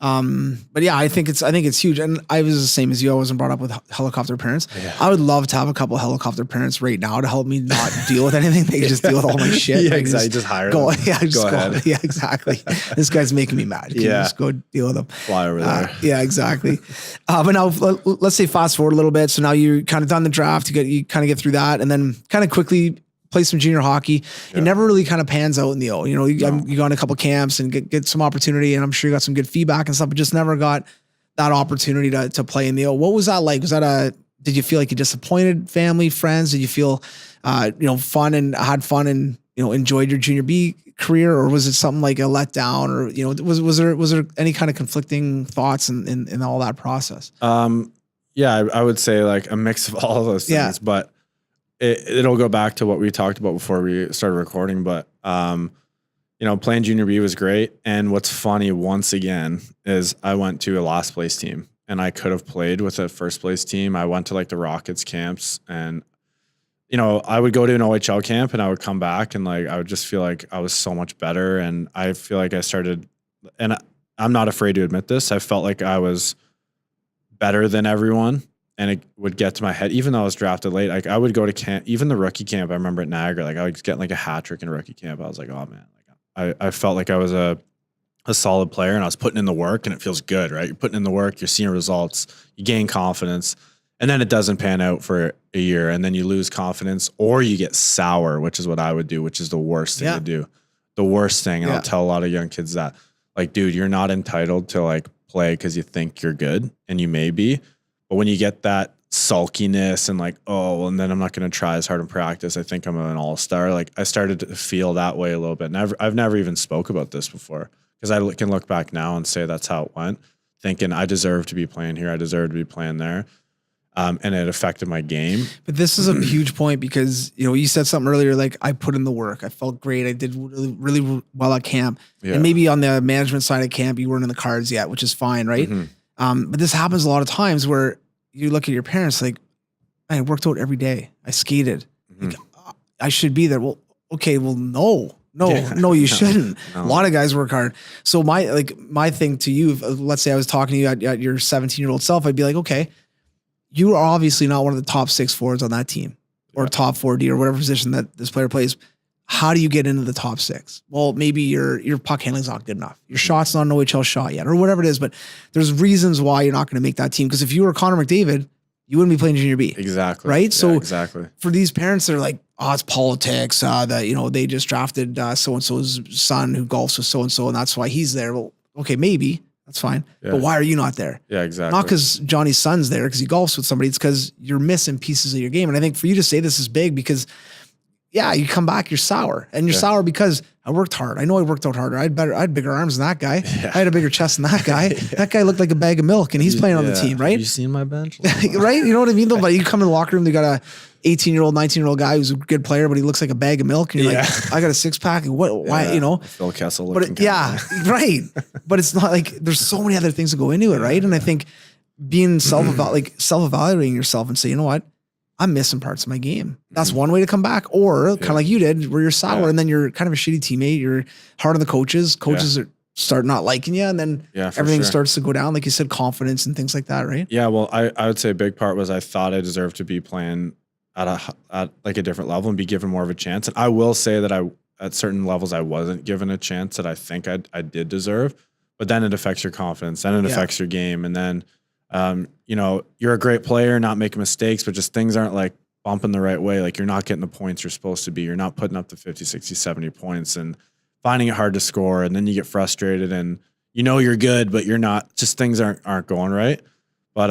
S4: But I think it's huge. And I was the same as you. I wasn't brought up with helicopter parents. Yeah. I would love to have a couple of helicopter parents right now to help me not deal with anything. They can just deal with all my shit. Exactly. Just hire them.
S3: Go ahead. Yeah, exactly. This guy's making me mad. Can you just go deal with them?
S4: Fly over there.
S3: Exactly. But now let's say fast forward a little bit. So now you're kind of done the draft. You kind of get through that, and then kind of quickly play some junior hockey. It never really kind of pans out in the O. You go on a couple camps and get some opportunity, and I'm sure you got some good feedback and stuff, but just never got that opportunity to play in the O. What was that like? Did you feel like you disappointed family, friends? Did you feel, fun and had fun and, enjoyed your junior B career, or was it something like a letdown, or, was there any kind of conflicting thoughts in all that process?
S4: I would say like a mix of all of those things, but it'll go back to what we talked about before we started recording, but, playing junior B was great. And what's funny once again is I went to a last place team and I could have played with a first place team. I went to like the Rockets camps and, I would go to an OHL camp and I would come back and like, I would just feel like I was so much better. And I feel like I started, and I'm not afraid to admit this, I felt like I was better than everyone. And it would get to my head, even though I was drafted late. Like I would go to camp, even the rookie camp. I remember at Niagara, like I was getting like a hat trick in a rookie camp. I was like, oh man, like I felt like I was a solid player, and I was putting in the work, and it feels good, right? You're putting in the work, you're seeing results, you gain confidence, and then it doesn't pan out for a year, and then you lose confidence, or you get sour, which is what I would do, which is the worst thing to do. The worst thing, and I'll tell a lot of young kids that, like, dude, you're not entitled to like play because you think you're good, and you may be. But when you get that sulkiness and like, oh, well, and then I'm not going to try as hard in practice, I think I'm an all-star. Like I started to feel that way a little bit. And I've never even spoke about this before, because I can look back now and say that's how it went, thinking I deserve to be playing here. I deserve to be playing there. And it affected my game. But
S3: this is a huge point because, you said something earlier, like I put in the work. I felt great. I did really, really well at camp. Yeah. And maybe on the management side of camp, you weren't in the cards yet, which is fine, right? Mm-hmm. But this happens a lot of times where you look at your parents like, I worked out every day. I skated. Mm-hmm. Like, I should be there. Well, okay. Well, no, you shouldn't. No. A lot of guys work hard. So my thing to you, let's say I was talking to you at your 17-year-old self, I'd be like, okay, you are obviously not one of the top 6 forwards on that team or top 4D or whatever position that this player plays. How do you get into the top 6? Well, maybe your puck handling's not good enough. Your shot's not an OHL shot yet or whatever it is, but there's reasons why you're not going to make that team. Because if you were Connor McDavid, you wouldn't be playing junior B.
S4: Exactly.
S3: Right? So
S4: exactly.
S3: For these parents that are like, oh, it's politics, that, they just drafted so-and-so's son who golfs with so-and-so and that's why he's there. Well, okay, maybe. That's fine. Yeah. But why are you not there?
S4: Yeah, exactly.
S3: Not because Johnny's son's there because he golfs with somebody. It's because you're missing pieces of your game. And I think for you to say this is big because you come back, you're sour. And you're sour because I worked hard. I know I worked out harder. I had bigger arms than that guy. Yeah. I had a bigger chest than that guy. That guy looked like a bag of milk and he's playing on the team, right?
S4: Have you seen my bench?
S3: Right? You know what I mean? Though, but you come in the locker room, they got a 18-year-old, 19-year-old guy who's a good player, but he looks like a bag of milk. And you're like, I got a 6-pack. Why,
S4: Phil Kessel.
S3: But right. But it's not like there's so many other things that go into it, right? And I think being self-evaluating yourself and say, you know what? I'm missing parts of my game. That's one way to come back. Or kind of like you did, where you're sour and then you're kind of a shitty teammate. You're hard on the coaches. Coaches are start not liking you, and then everything starts to go down. Like you said, confidence and things like that, right?
S4: Yeah, well, I would say a big part was I thought I deserved to be playing at like a different level and be given more of a chance. And I will say that at certain levels I wasn't given a chance that I think I did deserve. But then it affects your confidence, then it affects your game, and then you know, you're a great player, not making mistakes, but just things aren't like bumping the right way. Like you're not getting the points you're supposed to be. You're not putting up the 50, 60, 70 points and finding it hard to score. And then you get frustrated and you know you're good, but you're not. Just things aren't going right. But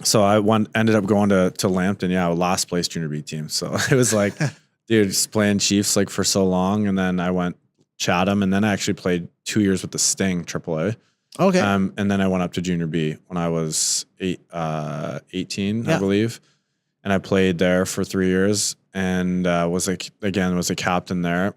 S4: so I ended up going to Lambton, last place junior B team. So it was like, dude, just playing Chiefs like for so long. And then I went Chatham, and then I actually played 2 years with the Sting AAA.
S3: Okay.
S4: And then I went up to junior B when I was 18, I believe. And I played there for 3 years and was a captain there.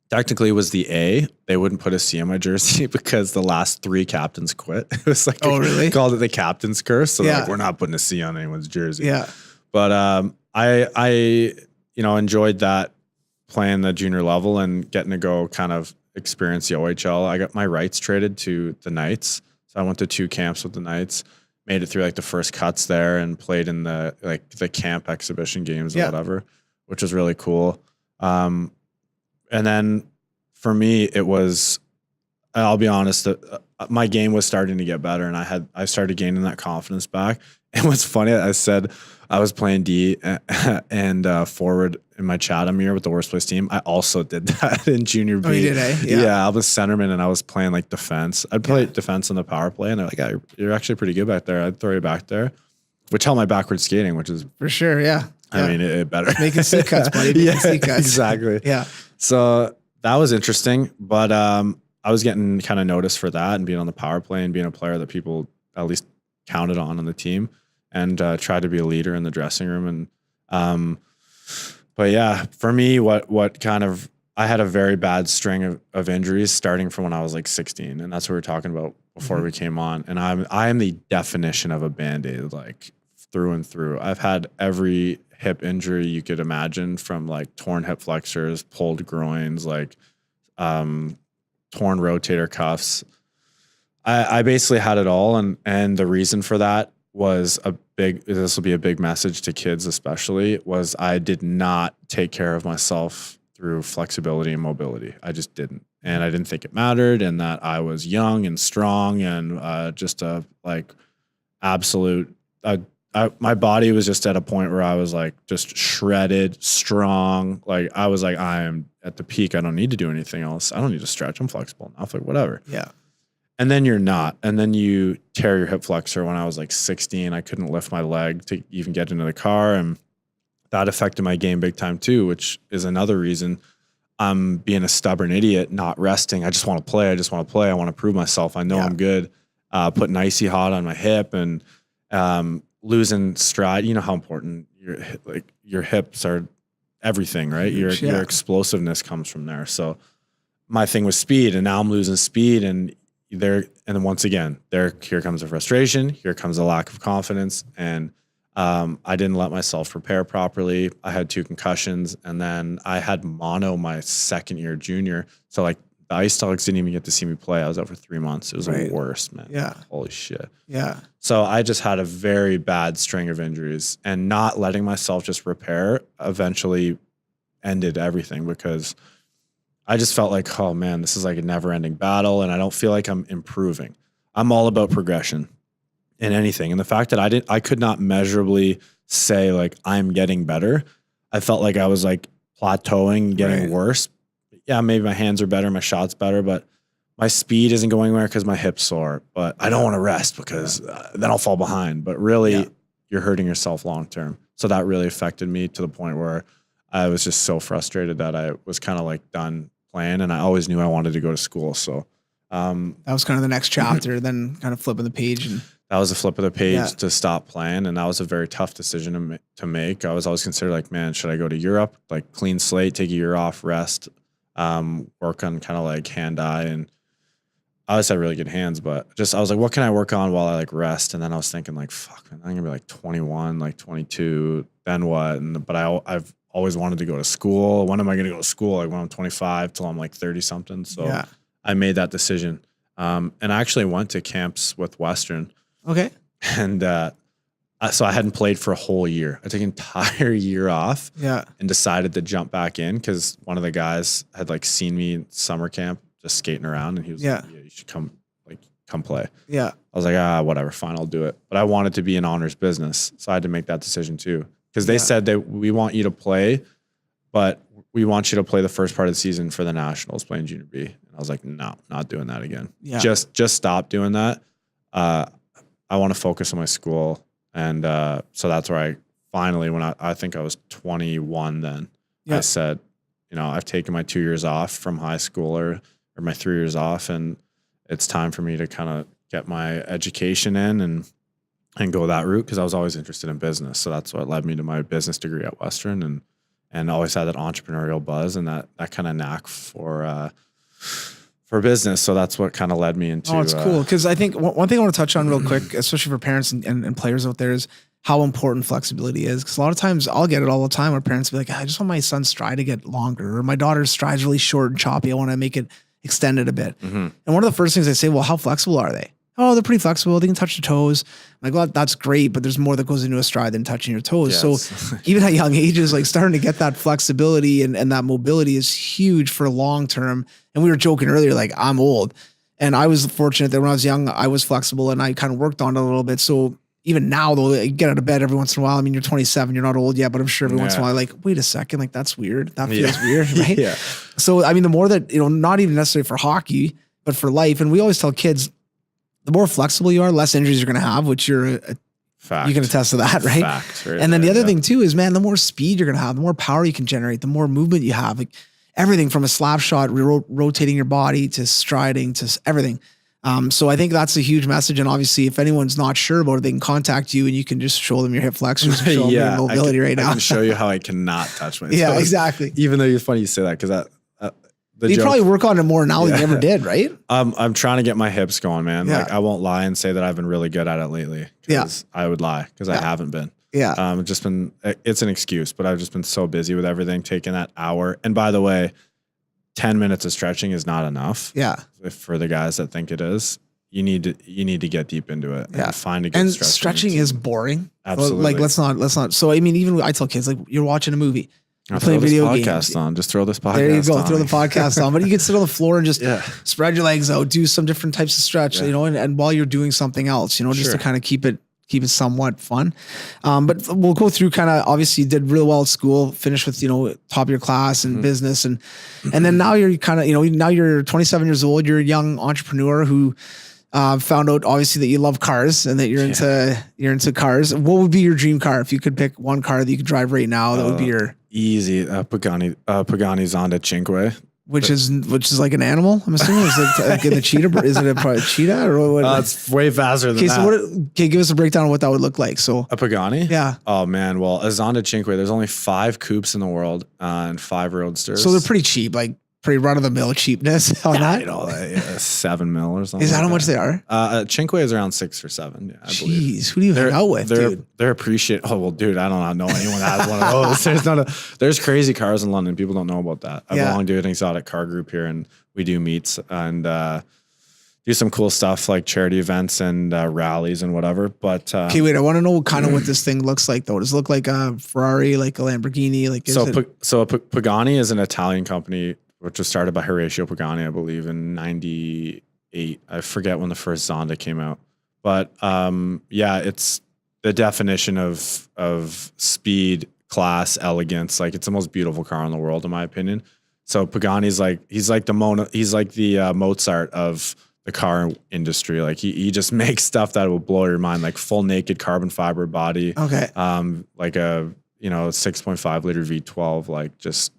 S4: Technically it was the A. They wouldn't put a C on my jersey because the last 3 captains quit. It was like,
S3: really?
S4: Called it the captain's curse. So like, we're not putting a C on anyone's jersey.
S3: Yeah.
S4: But I enjoyed that, playing the junior level and getting to go kind of experience the OHL. I got my rights traded to the Knights. So I went to 2 camps with the Knights, made it through like the first cuts there and played in the camp exhibition games or whatever, which was really cool. And then for me, it was, I'll be honest, my game was starting to get better and I started gaining that confidence back. And what's funny, I said I was playing D and forward in my Chatham year with the worst place team. I also did that in junior B.
S3: Oh, you did, eh?
S4: Yeah, I was centerman and I was playing like defense. I'd play defense on the power play and they're like, you're actually pretty good back there. I'd throw you back there, which helped my backward skating, which is
S3: for sure. Yeah.
S4: I mean, it better.
S3: Making C cuts, buddy. C cuts.
S4: Exactly.
S3: Yeah.
S4: So that was interesting, but I was getting kind of noticed for that and being on the power play and being a player that people at least counted on the team, and tried to be a leader in the dressing room. And but yeah, for me, what kind of, I had a very bad string of injuries starting from when I was like 16, and that's what we were talking about before we came on. And I am the definition of a Band-Aid, like through and through. I've had every hip injury you could imagine, from like torn hip flexors, pulled groins, like torn rotator cuffs. I basically had it all, and the reason for that was this will be a big message to kids especially, was I did not take care of myself through flexibility and mobility. I just didn't. And I didn't think it mattered, and that I was young and strong and just a like absolute, my body was just at a point where I was like just shredded, strong. Like I was like, I am at the peak. I don't need to do anything else. I don't need to stretch. I'm flexible enough, like whatever.
S3: Yeah.
S4: And then you're not. And then you tear your hip flexor. When I was like 16, I couldn't lift my leg to even get into the car. And that affected my game big time too, which is another reason I'm being a stubborn idiot, not resting. I just want to play. I want to prove myself. I know I'm good. Putting icy hot on my hip and losing stride. You know how important your hips are, everything, right? Your explosiveness comes from there. So my thing was speed, and now I'm losing speed, and then once again, here comes the frustration, here comes the lack of confidence, and I didn't let myself prepare properly. I had 2 concussions, and then I had mono my second year junior. So like the Ice Dogs didn't even get to see me play. I was out for 3 months. It was the worst, man.
S3: Yeah.
S4: Holy shit.
S3: Yeah.
S4: So I just had a very bad string of injuries, and not letting myself just repair eventually ended everything, because I just felt like, oh man, this is like a never ending battle. And I don't feel like I'm improving. I'm all about progression in anything. And the fact that I could not measurably say like, I'm getting better. I felt like I was like plateauing, getting worse. Yeah, maybe my hands are better, my shot's better, but my speed isn't going anywhere because my hips sore. But I don't want to rest because then I'll fall behind. But really, you're hurting yourself long term. So that really affected me to the point where I was just so frustrated that I was kind of like done playing, and I always knew I wanted to go to school. So that
S3: was kind of the next chapter, then kind of flipping the page. And
S4: that was a flip of the page to stop playing. And that was a very tough decision to make. I was always considered like, man, should I go to Europe? Like clean slate, take a year off, rest, work on kind of like hand-eye. And I always had really good hands, but I was like, what can I work on while I like rest? And then I was thinking like, fuck, man, I'm gonna be like 21, like 22, then what? But I've always wanted to go to school. When am I gonna go to school? Like when I'm 25 till I'm like 30 something. So I made that decision. And I actually went to camps with Western.
S3: Okay.
S4: And so I hadn't played for a whole year. I took an entire year off. And decided to jump back in because one of the guys had like seen me in summer camp just skating around, and he was like, yeah, you should come play. I was like, whatever, fine, I'll do it. But I wanted to be in honors business, so I had to make that decision too. Because they said that we want you to play, but we want you to play the first part of the season for the Nationals playing junior B. And I was like, no, not doing that again. Just stop doing that. I want to focus on my school. And so that's where I finally, when I think I was 21 then, I said, I've taken my 2 years off from high school or my 3 years off, and it's time for me to kind of get my education in and go that route, because I was always interested in business. So that's what led me to my business degree at Western, and always had that entrepreneurial buzz and that kind of knack for business. So that's what kind of led me into.
S3: Oh, it's cool. Because I think one thing I want to touch on real quick, especially for parents and players out there, is how important flexibility is. Because a lot of times I'll get it all the time where parents will be like, I just want my son's stride to get longer, or my daughter's stride's really short and choppy. I want to make it extended a bit. And one of the first things I say, well, how flexible are they? Oh, they're pretty flexible. They can touch the toes. I'm like, well, that's great, but there's more that goes into a stride than touching your toes. So even at young ages, like starting to get that flexibility and that mobility is huge for long term. And we were joking earlier, like I'm old, and I was fortunate that when I was young, I was flexible and I kind of worked on it a little bit. So even now, though, I get out of bed every once in a while. I mean, you're 27, you're not old yet, but I'm sure every once in a while, like, wait a second, like that's weird. That feels weird, right? So, I mean, the more that, not even necessarily for hockey, but for life. And we always tell kids, the more flexible you are, less injuries you're going to have, which you're
S4: fact.
S3: You can attest to that, right?
S4: Fact, right.
S3: And then the other thing too is, man, the more speed you're going to have, the more power you can generate, the more movement you have, like everything from a slap shot, rotating your body to striding to everything. So I think that's a huge message. And obviously, if anyone's not sure about it, they can contact you and you can just show them your hip flexors, and show them your mobility right now.
S4: I can show you how I cannot touch my toes.
S3: Yeah, exactly.
S4: Even though it's funny you say that, because
S3: you probably work on it more now than you ever did, right?
S4: I'm trying to get my hips going, man. Like I won't lie and say that I've been really good at it lately. I would lie because I haven't been. It's an excuse, but I've just been so busy with everything, taking that hour. And by the way, 10 minutes of stretching is not enough. For the guys that think it is, you need to get deep into it and find a good
S3: stretching is boring.
S4: Absolutely.
S3: Like let's not. So I mean, even I tell kids, like, you're watching a movie, you're
S4: playing video games. Just throw this podcast on.
S3: There you go. Throw the podcast on. But you can sit on the floor and just spread your legs out, do some different types of stretch, and while you're doing something else, just to kind of keep it somewhat fun. But we'll go through kind of, obviously you did really well at school, finished with, top of your class and business. And then now you're kind of, now you're 27 years old, you're a young entrepreneur who found out obviously that you love cars and that you're into cars. What would be your dream car? If you could pick one car that you could drive right now, that would be your
S4: easy Pagani Zonda Cinque.
S3: Which is like an animal, I'm assuming. Is it like the cheetah? Is it a cheetah or what?
S4: It's way faster than that.
S3: So give us a breakdown of what that would look like. So
S4: a Pagani?
S3: Yeah.
S4: Oh man, well, a Zonda Cinque, there's only 5 coupes in the world and 5 roadsters.
S3: So they're pretty cheap, like pretty run of the mill cheapness on that.
S4: 7 mil or something.
S3: Is that how much they are?
S4: Cinque is around 6 or 7. Yeah, I believe.
S3: Jeez, who do you hang out with, dude?
S4: They're appreciated. Oh well, dude, I don't know anyone that has one of those. There's crazy cars in London. People don't know about that. I belong to an exotic car group here, and we do meets and do some cool stuff like charity events and rallies and whatever. But
S3: okay, wait, I want to know kind of what this thing looks like though. Does it look like a Ferrari, like a Lamborghini? Like
S4: a Pagani is an Italian company which was started by Horatio Pagani, I believe, in 98. I forget when the first Zonda came out. But it's the definition of speed, class, elegance. Like, it's the most beautiful car in the world, in my opinion. So Pagani's he's like the Mozart of the car industry. Like he just makes stuff that will blow your mind, like full naked carbon fiber body.
S3: Okay.
S4: Like a 6.5 liter V12, like just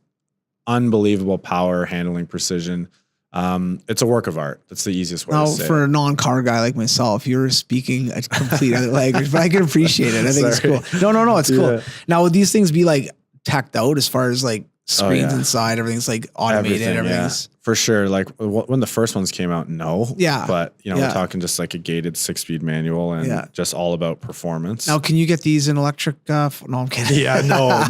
S4: unbelievable power, handling, precision. It's a work of art. That's the easiest way to say
S3: for
S4: it.
S3: a non-car guy like myself, you're speaking a complete other language, but I can appreciate it. I think it's cool. No, it's cool. Now, would these things be like teched out as far as like screens inside? Everything's like automated. Everything's
S4: For sure. Like when the first ones came out, no.
S3: Yeah.
S4: But, we're talking just like a gated 6-speed manual and just all about performance.
S3: Now, can you get these in electric? No, I'm kidding.
S4: Yeah,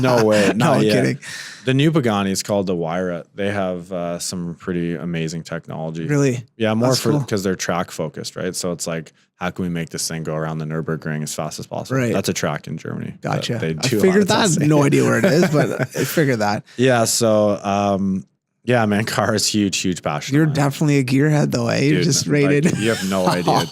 S4: no way.
S3: No, I'm kidding.
S4: The new Pagani is called the Wyra. They have some pretty amazing technology.
S3: Really?
S4: Yeah, more because they're track focused, right? So it's like, how can we make this thing go around the Nürburgring as fast as possible?
S3: Right.
S4: That's a track in Germany.
S3: Gotcha.
S4: They
S3: I
S4: do
S3: figured that. No idea where it is, but I figured that.
S4: Yeah. So, yeah, man, car is huge passion.
S3: You're definitely a gearhead, though, eh? You're just rated.
S4: Like, you have no idea.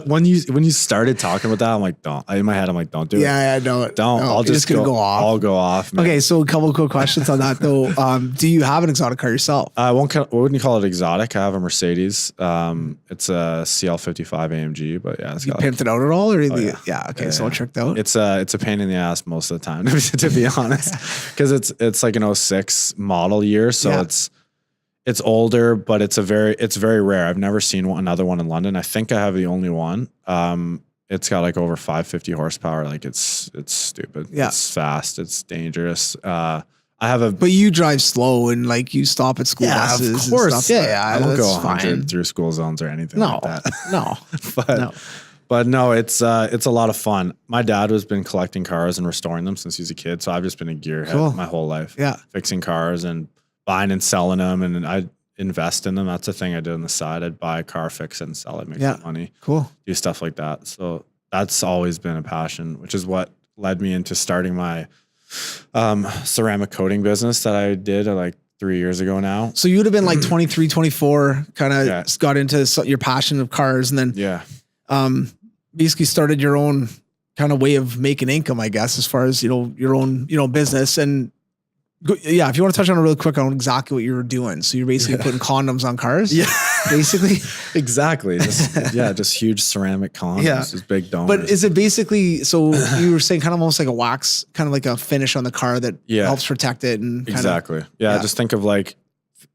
S4: When you started talking about that, I'm like, don't. In my head, I'm like, don't do it.
S3: Yeah, no.
S4: Don't.
S3: No,
S4: I'll just
S3: gonna go off.
S4: I'll go off. Man.
S3: Okay, so a couple of quick questions on that, though. Do you have an exotic car yourself?
S4: I wouldn't call it exotic. I have a Mercedes. It's a CL55 AMG, but yeah, it's
S3: you
S4: got
S3: pimped it out at all, or
S4: yeah.
S3: Okay, so all tricked out.
S4: It's a pain in the ass most of the time, to be honest, because it's like an 06 model year, so it's older, but it's very rare. I've never seen another one in London. I think I have the only one. It's got like over 550 horsepower. Like it's stupid.
S3: Yeah.
S4: It's fast. It's dangerous. But
S3: you drive slow and like you stop at school buses.
S4: Of course.
S3: And stuff. Yeah,
S4: I don't go 100
S3: fine.
S4: through school zones or anything
S3: No,
S4: like that.
S3: no.
S4: But no, it's a lot of fun. My dad has been collecting cars and restoring them since he was a kid. So I've just been a gearhead my whole life.
S3: Yeah.
S4: Fixing cars and buying and selling them, and I invest in them. That's the thing I did on the side. I'd buy a car, fix it, and sell it, make some money.
S3: Cool.
S4: Do stuff like that. So that's always been a passion, which is what led me into starting my ceramic coating business that I did like 3 years ago now.
S3: So you would have been like 23, 24, kind of got into your passion of cars, and then basically started your own kind of way of making income, I guess, as far as, your own, business. And yeah, if you want to touch on it real quick on exactly what you were doing. So you're basically putting condoms on cars. Yeah. Basically.
S4: Exactly. Just huge ceramic condoms.
S3: Yeah.
S4: Just big donors.
S3: But is it basically, so you were saying kind of almost like a wax, kind of like a finish on the car that helps protect it and
S4: exactly. Just think of like,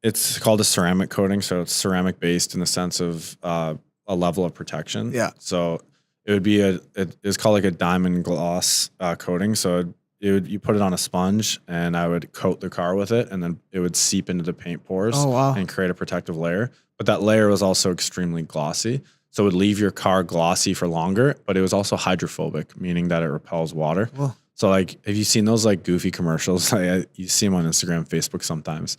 S4: it's called a ceramic coating. So it's ceramic based in the sense of a level of protection.
S3: Yeah.
S4: So it would be it's called like a diamond gloss coating. So you put it on a sponge, and I would coat the car with it, and then it would seep into the paint pores and create a protective layer. But that layer was also extremely glossy. So it would leave your car glossy for longer, but it was also hydrophobic, meaning that it repels water. Cool. So like, have you seen those like goofy commercials? You see them on Instagram, Facebook sometimes,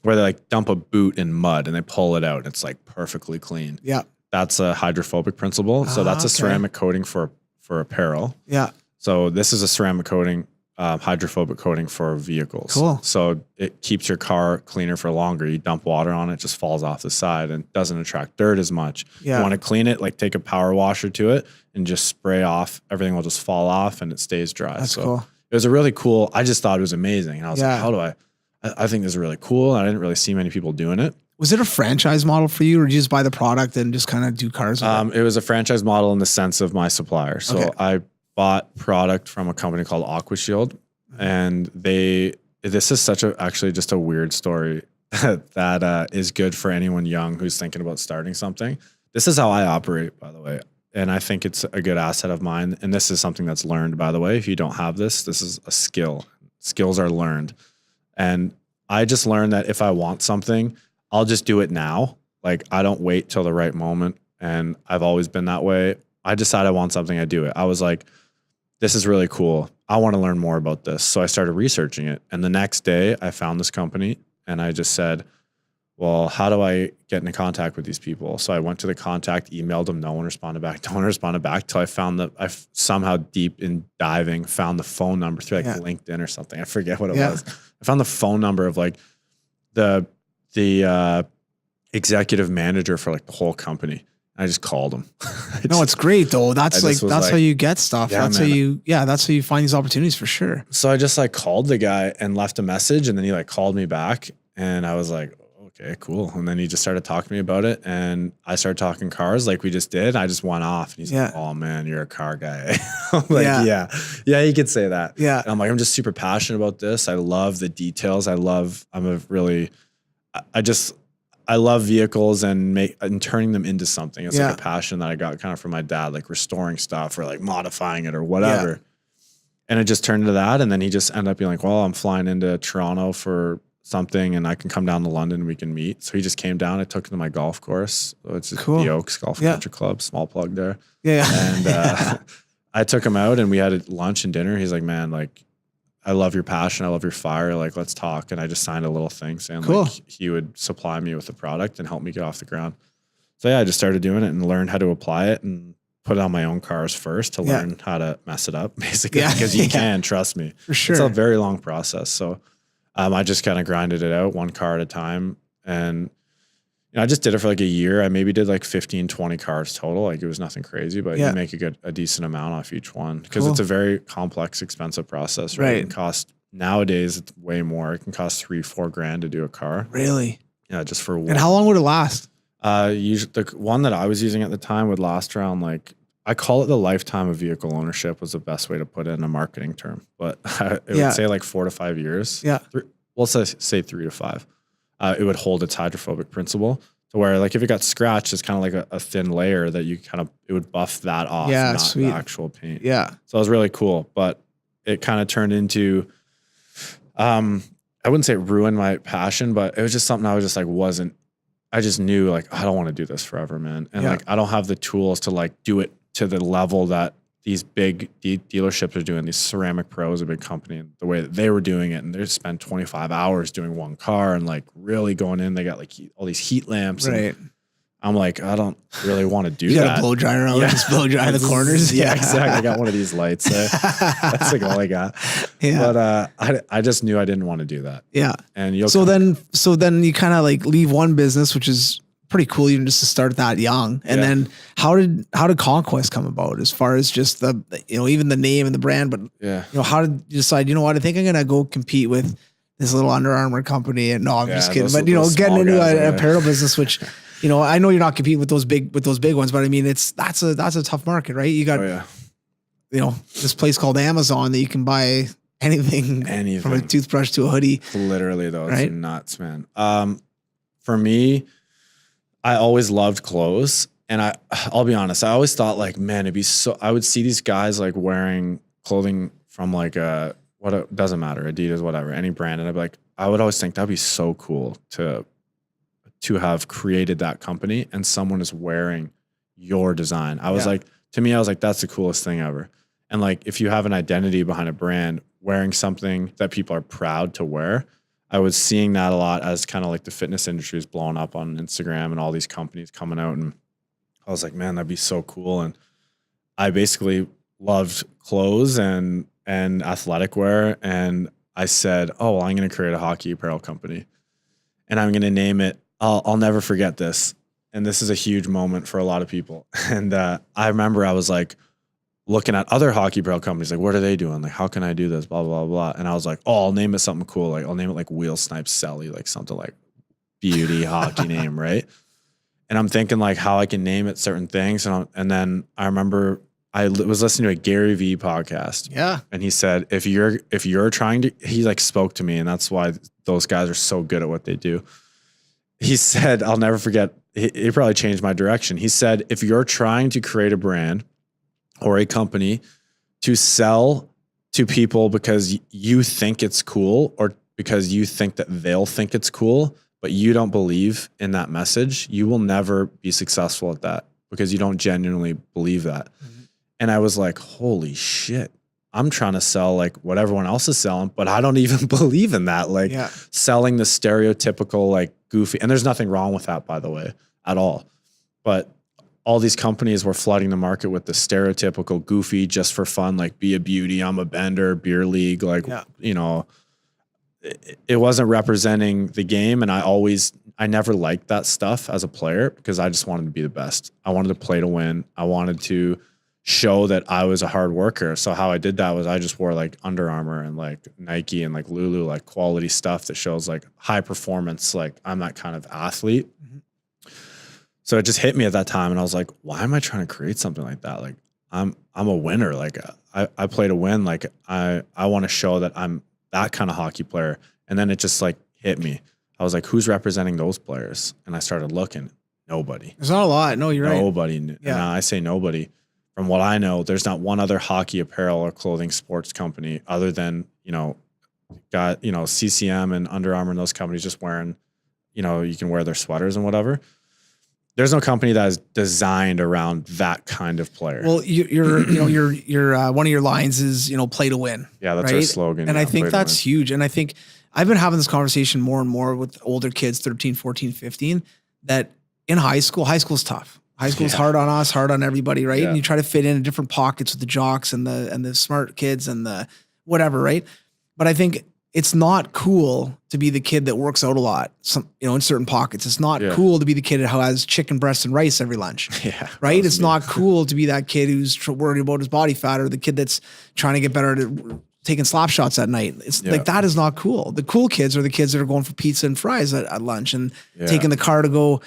S4: where they like dump a boot in mud and they pull it out and it's like perfectly clean. Yeah. That's a hydrophobic principle. So that's a ceramic coating for apparel. Yeah. So this is a ceramic coating, hydrophobic coating for vehicles. Cool. So it keeps your car cleaner for longer. You dump water on it, just falls off the side and doesn't attract dirt as much. Yeah. You want to clean it, like take a power washer to it and just spray off. Everything will just fall off and it stays dry.
S3: That's cool.
S4: It was a really cool, I just thought it was amazing. And I was like, how do I think this is really cool. And I didn't really see many people doing it.
S3: Was it a franchise model for you, or did you just buy the product and just kind of do cars?
S4: It was a franchise model in the sense of my supplier. So I bought product from a company called AquaShield, and this is actually just a weird story that is good for anyone young who's thinking about starting something. This is how I operate, by the way. And I think it's a good asset of mine. And this is something that's learned, by the way. If you don't have this is a skill. Skills are learned. And I just learned that if I want something, I'll just do it now. Like, I don't wait till the right moment. And I've always been that way. I decide I want something, I do it. I was like, this is really cool. I want to learn more about this. So I started researching it. And the next day I found this company and I just said, well, how do I get into contact with these people? So I went to the contact, emailed them. No one responded back. No one responded back till I found I somehow deep in diving found the phone number through like LinkedIn or something. I forget what it was. I found the phone number of like the executive manager for like the whole company. I just called him.
S3: No, it's great though. That's how you get stuff.
S4: Yeah,
S3: that's how you find these opportunities for sure.
S4: So I just like called the guy and left a message, and then he like called me back, and I was like, okay, cool. And then he just started talking to me about it, and I started talking cars like we just did. I just went off, and he's like, oh man, you're a car guy. I'm like, yeah, you could say that. Yeah. And I'm like, I'm just super passionate about this. I love the details. I love vehicles and turning them into something. It's like a passion that I got kind of from my dad, like restoring stuff or like modifying it or whatever. Yeah. And it just turned into that. And then he just ended up being like, well, I'm flying into Toronto for something and I can come down to London and we can meet. So he just came down. I took him to my golf course. So it's just
S3: Cool.
S4: the Oaks Golf and Country Club, small plug there.
S3: Yeah.
S4: And I took him out and we had lunch and dinner. He's like, man, like, I love your passion. I love your fire. Like, let's talk. And I just signed a little thing saying
S3: Cool.
S4: like he would supply me with the product and help me get off the ground. So yeah, I just started doing it and learned how to apply it and put it on my own cars first to learn how to mess it up, basically, because you can, trust me.
S3: For sure.
S4: It's a very long process. So I just kind of grinded it out one car at a time. And I just did it for like a year. I maybe did like 15, 20 cars total. Like it was nothing crazy, but you make a decent amount off each one because it's a very complex, expensive process, right? It can cost, nowadays, it's way more. It can cost $3,000-4,000 to do a car.
S3: Really?
S4: Yeah, just for one.
S3: And how long would it last?
S4: Usually the one that I was using at the time would last around like, I call it the lifetime of vehicle ownership was the best way to put it in a marketing term, but it would say like 4 to 5 years.
S3: Yeah.
S4: We'll say 3 to 5. It would hold its hydrophobic principle to where like if it got scratched, it's kind of like a thin layer that you it would buff that off, not the actual paint. Yeah. So it was really cool, but it kind of turned into, I wouldn't say it ruined my passion, but it was just something I was just like, I just knew like, I don't want to do this forever, man. And like, I don't have the tools to like do it to the level that these big dealerships are doing. These Ceramic Pro is a big company, and the way that they were doing it, and they spend 25 hours doing one car and like really going in. They got like all these heat lamps. Right. I'm like, I don't really want to do that. You got
S3: a blow dryer on, just blow dry the corners.
S4: Yeah, exactly. I got one of these lights. That's like all I got. Yeah. But I just knew I didn't want to do that. Yeah. And so
S3: then you kind of like leave one business, which is pretty cool, even just to start that young. And then how did Conquest come about as far as just the, even the name and the brand, but how did you decide, you know what, I think I'm going to go compete with this little Under Armour company? And no, I'm just kidding. But getting into an apparel business, which, I know you're not competing with those big ones, but I mean, that's a tough market, right? You got, this place called Amazon that you can buy anything from a toothbrush to a hoodie.
S4: Literally though. It's nuts, man. For me, I always loved clothes, and I'll be honest, I always thought like, man, it'd be so, I would see these guys like wearing clothing from like doesn't matter, Adidas, whatever, any brand. And I'd be like, I would always think that'd be so cool to have created that company and someone is wearing your design. I was like, to me, I was like, that's the coolest thing ever. And like, if you have an identity behind a brand, wearing something that people are proud to wear, I was seeing that a lot as kind of like the fitness industry is blowing up on Instagram and all these companies coming out. And I was like, man, that'd be so cool. And I basically loved clothes and athletic wear. And I said, oh, well, I'm going to create a hockey apparel company and I'm going to name it. I'll never forget this. And this is a huge moment for a lot of people. And I remember I was like, looking at other hockey apparel companies, like, what are they doing? Like, how can I do this? Blah, blah, blah. And I was like, oh, I'll name it something cool. Like, I'll name it like Wheel Snipe Sally, like something like beauty hockey name, right? And I'm thinking like how I can name it certain things. And then I remember I was listening to a Gary Vee podcast. Yeah. And he said, if you're trying to, he like spoke to me, and that's why those guys are so good at what they do. He said, I'll never forget, it probably changed my direction. He said, if you're trying to create a brand or a company to sell to people because you think it's cool or because you think that they'll think it's cool, but you don't believe in that message, you will never be successful at that because you don't genuinely believe that. Mm-hmm. And I was like, holy shit, I'm trying to sell like what everyone else is selling, but I don't even believe in that. Like selling the stereotypical, like goofy, and there's nothing wrong with that, by the way, at all. But all these companies were flooding the market with the stereotypical goofy, just for fun, like be a beauty, I'm a bender, beer league. Like, it wasn't representing the game. And I never liked that stuff as a player because I just wanted to be the best. I wanted to play to win. I wanted to show that I was a hard worker. So how I did that was I just wore like Under Armour and like Nike and like Lulu, like quality stuff that shows like high performance. Like I'm that kind of athlete. Mm-hmm. So it just hit me at that time. And I was like, why am I trying to create something like that? Like I'm a winner. Like I play to win. Like I want to show that I'm that kind of hockey player. And then it just like hit me. I was like, who's representing those players? And I started looking. Nobody.
S3: There's not a lot. No, you're right.
S4: Nobody. Yeah. And I say nobody. From what I know, there's not one other hockey apparel or clothing sports company other than, got, CCM and Under Armour and those companies just wearing, you can wear their sweaters and whatever. There's no company that is designed around that kind of player.
S3: Well, your one of your lines is, play to win.
S4: Yeah, that's our slogan.
S3: And I think that's huge. And I think I've been having this conversation more and more with older kids, 13, 14, 15, that in high school's tough. High school's hard on us, hard on everybody, right? Yeah. And you try to fit in different pockets with the jocks and the smart kids and the whatever, right? But I think it's not cool to be the kid that works out a lot, in certain pockets. It's not cool to be the kid who has chicken breast and rice every lunch, right? It's not cool to be that kid who's worried about his body fat, or the kid that's trying to get better at taking slap shots at night. It's like, that is not cool. The cool kids are the kids that are going for pizza and fries at lunch and taking the car to go,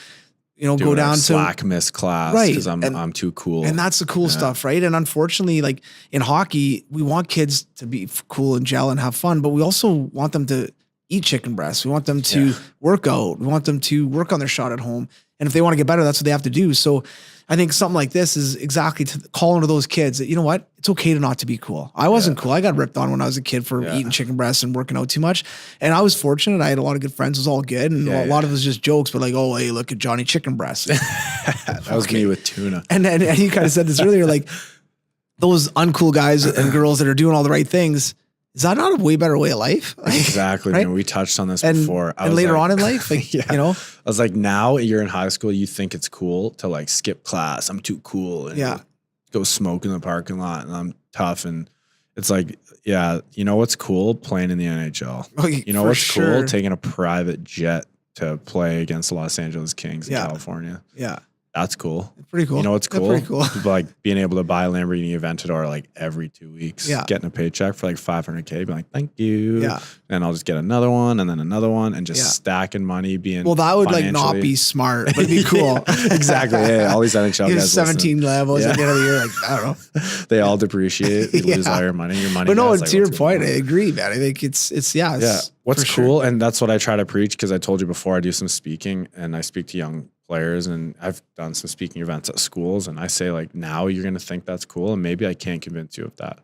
S3: go down to
S4: slack miss class because I'm too cool.
S3: And that's the cool stuff, right? And unfortunately, like in hockey, we want kids to be cool and gel and have fun, but we also want them to eat chicken breasts. We want them to work out. We want them to work on their shot at home. And if they want to get better, that's what they have to do. So I think something like this is exactly to call into those kids that, you know what, it's okay to not to be cool. I wasn't cool. I got ripped on when I was a kid for eating chicken breasts and working out too much. And I was fortunate. I had a lot of good friends. It was all good. And a lot of it was just jokes, but like, oh, hey, look at Johnny chicken breast.
S4: That was me with tuna.
S3: And you kind of said this earlier, like those uncool guys and girls that are doing all the right things. Is that not a way better way of life?
S4: Exactly.
S3: Right?
S4: We touched on this before.
S3: And later on in life, I
S4: was like, now you're in high school, you think it's cool to like skip class. I'm too cool. And go smoke in the parking lot and I'm tough. And it's like, you know what's cool? Playing in the NHL. You know what's cool? Taking a private jet to play against the Los Angeles Kings in California. Yeah. That's cool.
S3: Pretty cool.
S4: You know what's cool?
S3: Pretty cool.
S4: Like being able to buy a Lamborghini Aventador like every 2 weeks. Yeah. Getting a paycheck for like $500K, being like, thank you. Yeah. And I'll just get another one and then another one and just stacking money, being
S3: well, that would like not be smart, but it'd be cool.
S4: Exactly. Yeah. All these NHL guys
S3: 17 levels at the end of the year. Like, I don't know.
S4: They all depreciate. You lose all your money. Your money.
S3: But no, to your point, I agree, man. I think it's
S4: what's cool. And that's what I try to preach, because I told you before, I do some speaking and I speak to young players, and I've done some speaking events at schools, and I say like, now you're going to think that's cool, and maybe I can't convince you of that,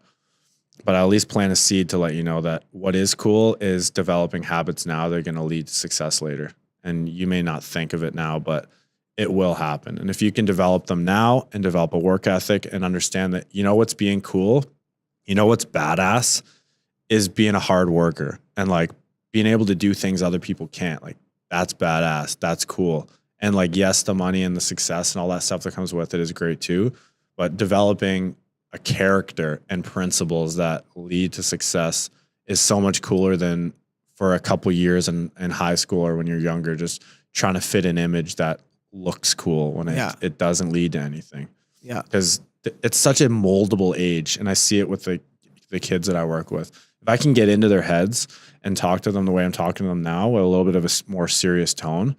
S4: but I at least plant a seed to let you know that what is cool is developing habits now. They're going to lead to success later, and you may not think of it now, but it will happen. And if you can develop them now and develop a work ethic and understand that, what's being cool, what's badass is being a hard worker and like being able to do things other people can't. Like, that's badass. That's cool. And like, yes, the money and the success and all that stuff that comes with it is great too. But developing a character and principles that lead to success is so much cooler than for a couple years in high school or when you're younger, just trying to fit an image that looks cool when it doesn't lead to anything. Yeah. Because it's such a moldable age. And I see it with the kids that I work with. If I can get into their heads and talk to them the way I'm talking to them now with a little bit of a more serious tone,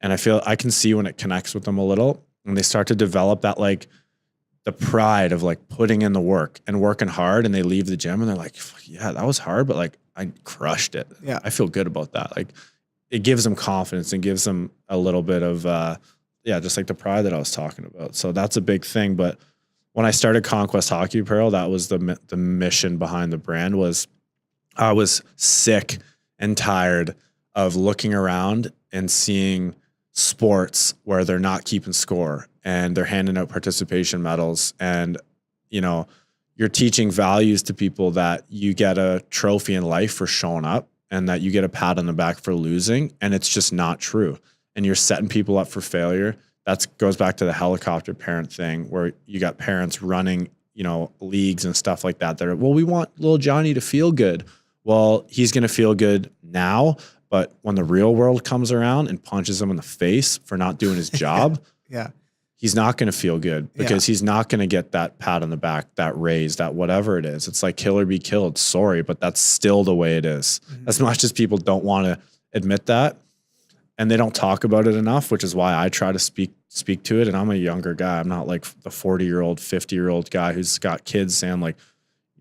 S4: and I feel I can see when it connects with them a little and they start to develop that, like the pride of like putting in the work and working hard, and they leave the gym and they're like, yeah, that was hard, but like I crushed it. Yeah. I feel good about that. Like it gives them confidence and gives them a little bit of, just like the pride that I was talking about. So that's a big thing. But when I started Conquest Hockey Apparel, that was the mission behind the brand. Was I was sick and tired of looking around and seeing sports where they're not keeping score and they're handing out participation medals, and you're teaching values to people that you get a trophy in life for showing up and that you get a pat on the back for losing, and it's just not true, and you're setting people up for failure. That goes back to the helicopter parent thing, where you got parents running leagues and stuff like that we want little Johnny to feel good. Well, he's going to feel good now, but when the real world comes around and punches him in the face for not doing his job, he's not going to feel good, because he's not going to get that pat on the back, that raise, that whatever it is. It's like kill or be killed. Sorry, but that's still the way it is. Mm-hmm. As much as people don't want to admit that, and they don't talk about it enough, which is why I try to speak to it. And I'm a younger guy. I'm not like the 40-year-old, 50-year-old guy who's got kids saying like,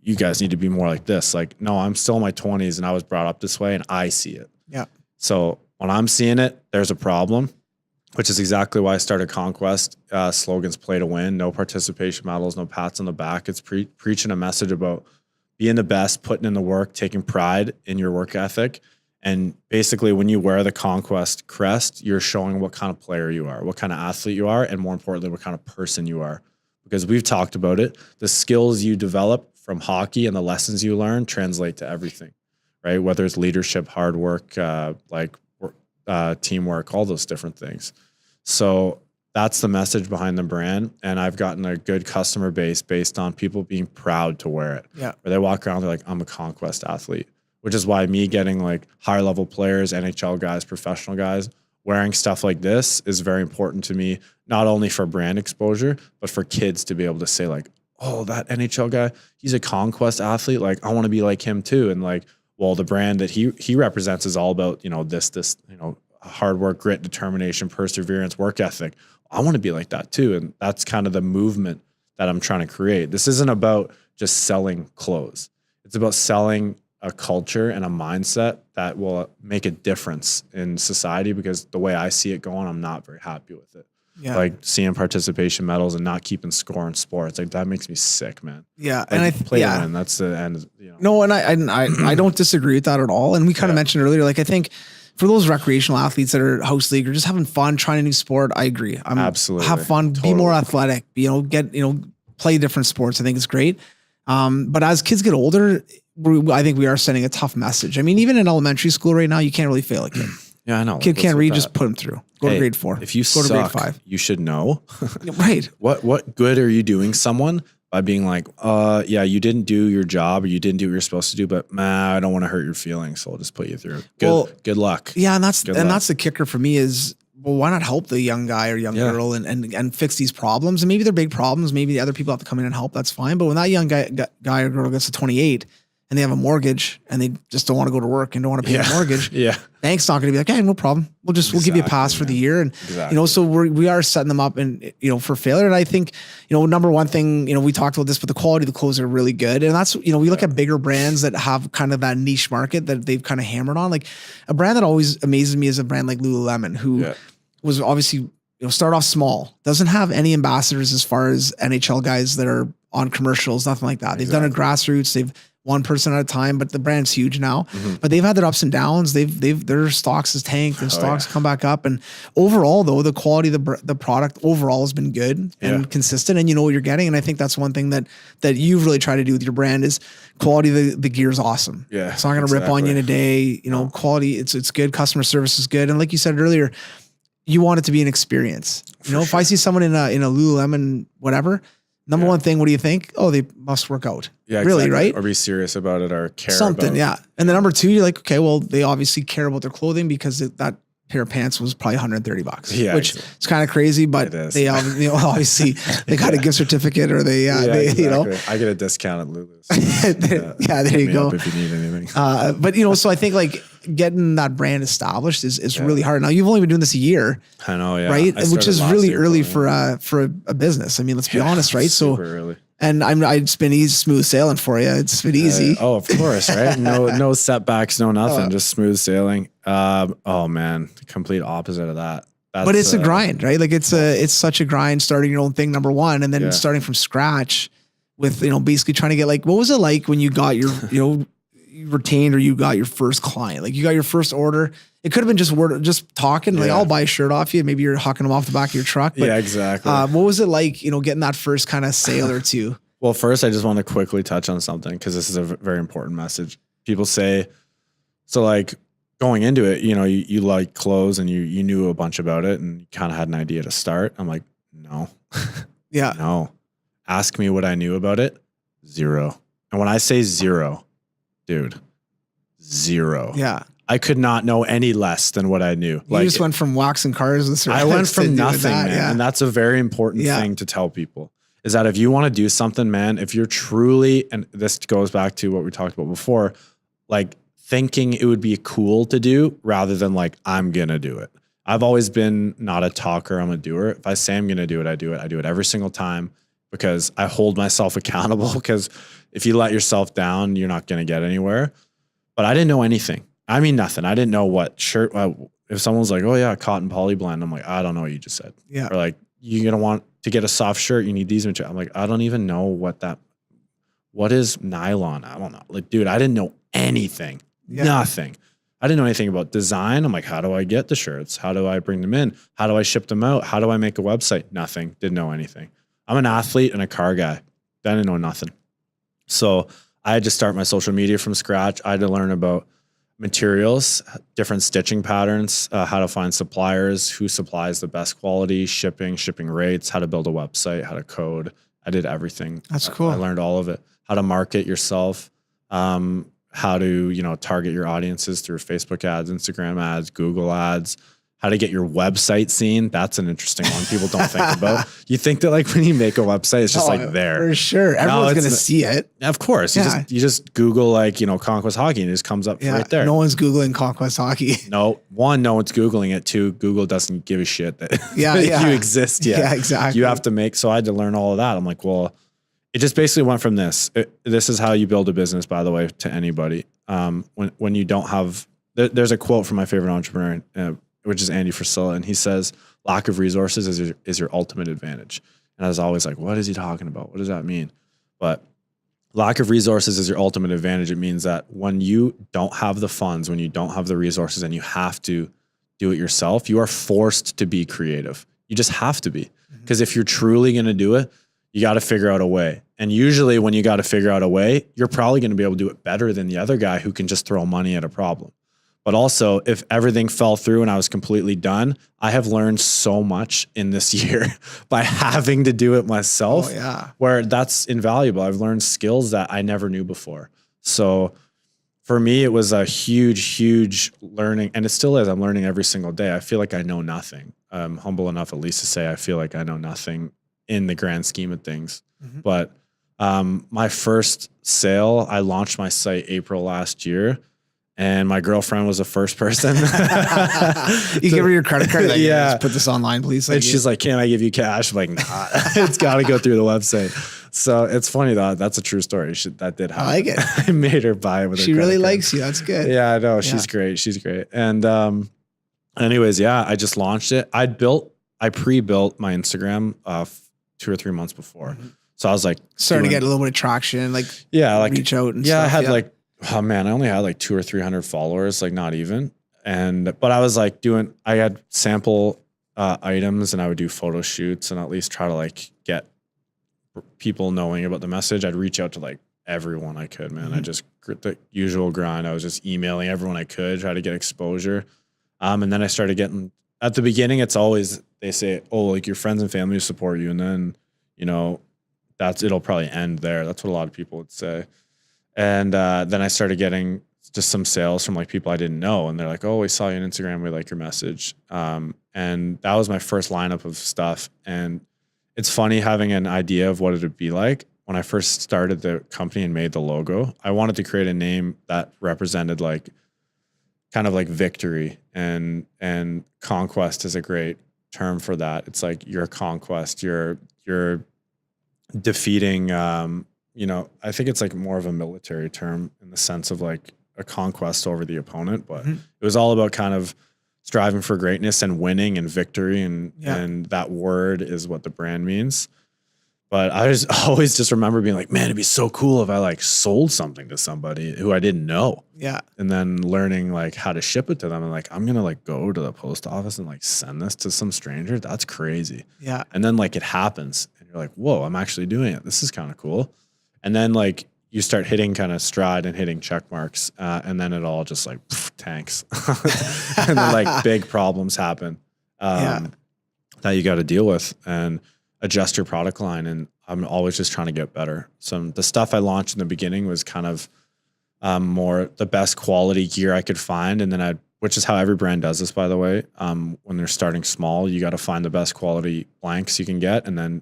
S4: you guys need to be more like this. Like, no, I'm still in my 20s and I was brought up this way and I see it. Yeah. So when I'm seeing it, there's a problem, which is exactly why I started Conquest. Slogans: play to win, no participation medals, no pats on the back. It's preaching a message about being the best, putting in the work, taking pride in your work ethic. And basically when you wear the Conquest crest, you're showing what kind of player you are, what kind of athlete you are, and more importantly, what kind of person you are. Because we've talked about it, the skills you develop from hockey and the lessons you learn translate to everything, right? Whether it's leadership, hard work, teamwork, all those different things. So that's the message behind the brand. And I've gotten a good customer base based on people being proud to wear it.
S3: Yeah.
S4: Where they walk around, they're like, I'm a Conquest athlete, which is why me getting like higher level players, NHL guys, professional guys, wearing stuff like this is very important to me, not only for brand exposure, but for kids to be able to say like, oh, that NHL guy, he's a Conquest athlete. Like, I want to be like him too. And like, well, the brand that he represents is all about, this, hard work, grit, determination, perseverance, work ethic. I want to be like that too. And that's kind of the movement that I'm trying to create. This isn't about just selling clothes. It's about selling a culture and a mindset that will make a difference in society, because the way I see it going, I'm not very happy with it.
S3: Yeah.
S4: Like seeing participation medals and not keeping score in sports, like that makes me sick, man.
S3: Yeah.
S4: Like,
S3: And I
S4: play to win. That's the end.
S3: No, and I don't disagree with that at all. And we kind of mentioned earlier, like I think for those recreational athletes that are house league or just having fun, trying a new sport, I agree.
S4: Absolutely.
S3: Have fun, be more athletic, play different sports. I think it's great. But as kids get older, I think we are sending a tough message. I mean, even in elementary school right now, you can't really fail a kid.
S4: Yeah, I know.
S3: Kid can't read, just put him through. Go to grade 4.
S4: If you
S3: go to
S4: suck,
S3: grade 5.
S4: you should know.
S3: Right.
S4: What good are you doing someone by being like, you didn't do your job or you didn't do what you're supposed to do, but I don't want to hurt your feelings, so I'll just put you through. Good luck.
S3: Yeah, and that's the kicker for me is, well, why not help the young guy or young girl and fix these problems? And maybe they're big problems. Maybe the other people have to come in and help. That's fine. But when that young guy or girl gets to 28 and they have a mortgage and they just don't want to go to work and don't want to pay the mortgage, bank's not going to be like, hey, no problem. We'll give you a pass for the year. And, so we are setting them up and, for failure. And I think, number one thing, we talked about this, but the quality of the clothes are really good. And that's, we look at bigger brands that have kind of that niche market that they've kind of hammered on. Like a brand that always amazes me is a brand like Lululemon, who was obviously, start off small, doesn't have any ambassadors as far as NHL guys that are on commercials, nothing like that. They've done it grassroots. They've one person at a time, but the brand's huge now. But they've had their ups and downs. Their stocks has tanked and stocks come back up. And overall, though, the quality of the product overall has been good and consistent, and you know what you're getting. And I think that's one thing that you've really tried to do with your brand is quality. The gear is awesome. Yeah, it's not going to rip on you in a day. Quality. It's good. Customer service is good. And like you said earlier, you want it to be an experience. If I see someone in a Lululemon, whatever. Number one thing, what do you think? Oh, they must work out. Yeah, really, right?
S4: Or be serious about it or care
S3: something.
S4: About it.
S3: Yeah. And then number 2, you're like, okay, well, they obviously care about their clothing because that pair of pants was probably $130. Yeah, which is kind of crazy, but they obviously they got a gift certificate or they
S4: I get a discount at Lulu's.
S3: There you go.
S4: If you need anything.
S3: But so I think like getting that brand established is really hard. Now you've only been doing this a year.
S4: I know, yeah.
S3: Right, which is really early for a business. I mean, let's be honest, right?
S4: Super early.
S3: And it's been easy, smooth sailing for you. It's been easy.
S4: Of course, right? No setbacks, no nothing, just smooth sailing. Oh man, the complete opposite of that.
S3: But it's a grind, right? Like it's such a grind starting your own thing, number one, and then starting from scratch with, basically trying to get like, what was it like when you got your, you retained or you got your first client? Like you got your first order. It could have been just talking, like I'll buy a shirt off you. Maybe you're hucking them off the back of your truck. But,
S4: exactly.
S3: What was it like, getting that first kind of sale or two?
S4: Well, first I just want to quickly touch on something because this is a very important message. People say, so like going into it, you like clothes and you knew a bunch about it and you kind of had an idea to start. I'm like, no. No. Ask me what I knew about it. 0. And when I say 0, dude, 0.
S3: Yeah.
S4: I could not know any less than what I knew.
S3: You just went from waxing cars.
S4: I went from nothing, man. Yeah. And that's a very important thing to tell people is that if you want to do something, man, if you're truly, and this goes back to what we talked about before, like thinking it would be cool to do rather than like, I'm going to do it. I've always been not a talker. I'm a doer. If I say I'm going to do it, I do it. I do it every single time because I hold myself accountable, because if you let yourself down, you're not going to get anywhere. But I didn't know anything. I mean, nothing. I didn't know what shirt. If someone's like, oh yeah, cotton poly blend, I'm like, I don't know what you just said.
S3: Yeah.
S4: Or like, you're going to want to get a soft shirt. You need these materials. I'm like, I don't even know what what is nylon? I don't know. Like, dude, I didn't know anything,
S3: Yeah.
S4: nothing. I didn't know anything about design. I'm like, how do I get the shirts? How do I bring them in? How do I ship them out? How do I make a website? Nothing. Didn't know anything. I'm an athlete and a car guy. I didn't know nothing. So I had to start my social media from scratch. I had to learn about materials, different stitching patterns, how to find suppliers, who supplies the best quality, shipping rates, how to build a website, how to code. I did everything.
S3: That's cool.
S4: I learned all of it. How to market yourself, how to, target your audiences through Facebook ads, Instagram ads, Google ads, how to get your website seen. That's an interesting one people don't think about. You think that like when you make a website, it's just like there.
S3: For sure. Everyone's going to see it.
S4: Of course.
S3: Yeah.
S4: You just Google like, Conquest Hockey and it just comes up right there.
S3: No one's Googling Conquest Hockey.
S4: No, one, no one's Googling it. Two, Google doesn't give a shit that you exist yet.
S3: Yeah, exactly.
S4: You have to make, so I had to learn all of that. I'm like, well, it just basically went from this. This is how you build a business, by the way, to anybody. When you don't have, there's a quote from my favorite entrepreneur, which is Andy Frisella, and he says, lack of resources is your ultimate advantage. And I was always like, what is he talking about? What does that mean? But lack of resources is your ultimate advantage. It means that when you don't have the funds, when you don't have the resources and you have to do it yourself, you are forced to be creative. You just have to be. Because if you're truly going to do it, you got to figure out a way. And usually when you got to figure out a way, you're probably going to be able to do it better than the other guy who can just throw money at a problem. But also, if everything fell through and I was completely done, I have learned so much in this year by having to do it myself, where that's invaluable. I've learned skills that I never knew before. So for me, it was a huge, huge learning, and it still is. I'm learning every single day. I feel like I know nothing. I'm humble enough at least to say I feel like I know nothing in the grand scheme of things. But my first sale, I launched my site April last year. And my girlfriend was the first person.
S3: You give her your credit card. Like, just put this online, please.
S4: And she's like, can I give you cash? I'm like, nah, it's got to go through the website. So it's funny though. That's a true story. That did happen.
S3: I like it.
S4: I made her buy it with her
S3: She really
S4: credit card.
S3: likes you. That's good.
S4: Yeah, I know. She's great. She's great. And anyways, I just launched it. I pre-built my Instagram 2 or 3 months before. So I was like
S3: starting to get a little bit of traction, like reach out and
S4: stuff. I had
S3: like,
S4: oh man, I only had like 200 or 300 followers, like not even. But I was like I had sample items and I would do photo shoots and at least try to like get people knowing about the message. I'd reach out to like everyone I could, man. I just, the usual grind. I was just emailing everyone I could, try to get exposure. And then I started getting, at the beginning, it's always, they say, oh, like your friends and family support you. And then, it'll probably end there. That's what a lot of people would say. And then I started getting just some sales from like people I didn't know. And they're like, oh, we saw you on Instagram. We like your message. And that was my first lineup of stuff. And it's funny having an idea of what it would be like. When I first started the company and made the logo, I wanted to create a name that represented like kind of like victory, and conquest is a great term for that. It's like you're a conquest, you're defeating, I think it's like more of a military term in the sense of like a conquest over the opponent, but it was all about kind of striving for greatness and winning and victory. And that word is what the brand means. But I just always just remember being like, man, it'd be so cool if I like sold something to somebody who I didn't know. Yeah. And then learning like how to ship it to them. And like, I'm going to like go to the post office and like send this to some stranger. That's crazy. Yeah. And then like it happens and you're like, whoa, I'm actually doing it. This is kind of cool. And then like you start hitting kind of stride and hitting check marks. And then it all just like tanks. And then like big problems happen that you got to deal with and adjust your product line. And I'm always just trying to get better. So the stuff I launched in the beginning was kind of more the best quality gear I could find. And then which is how every brand does this, by the way. When they're starting small, you got to find the best quality blanks you can get and then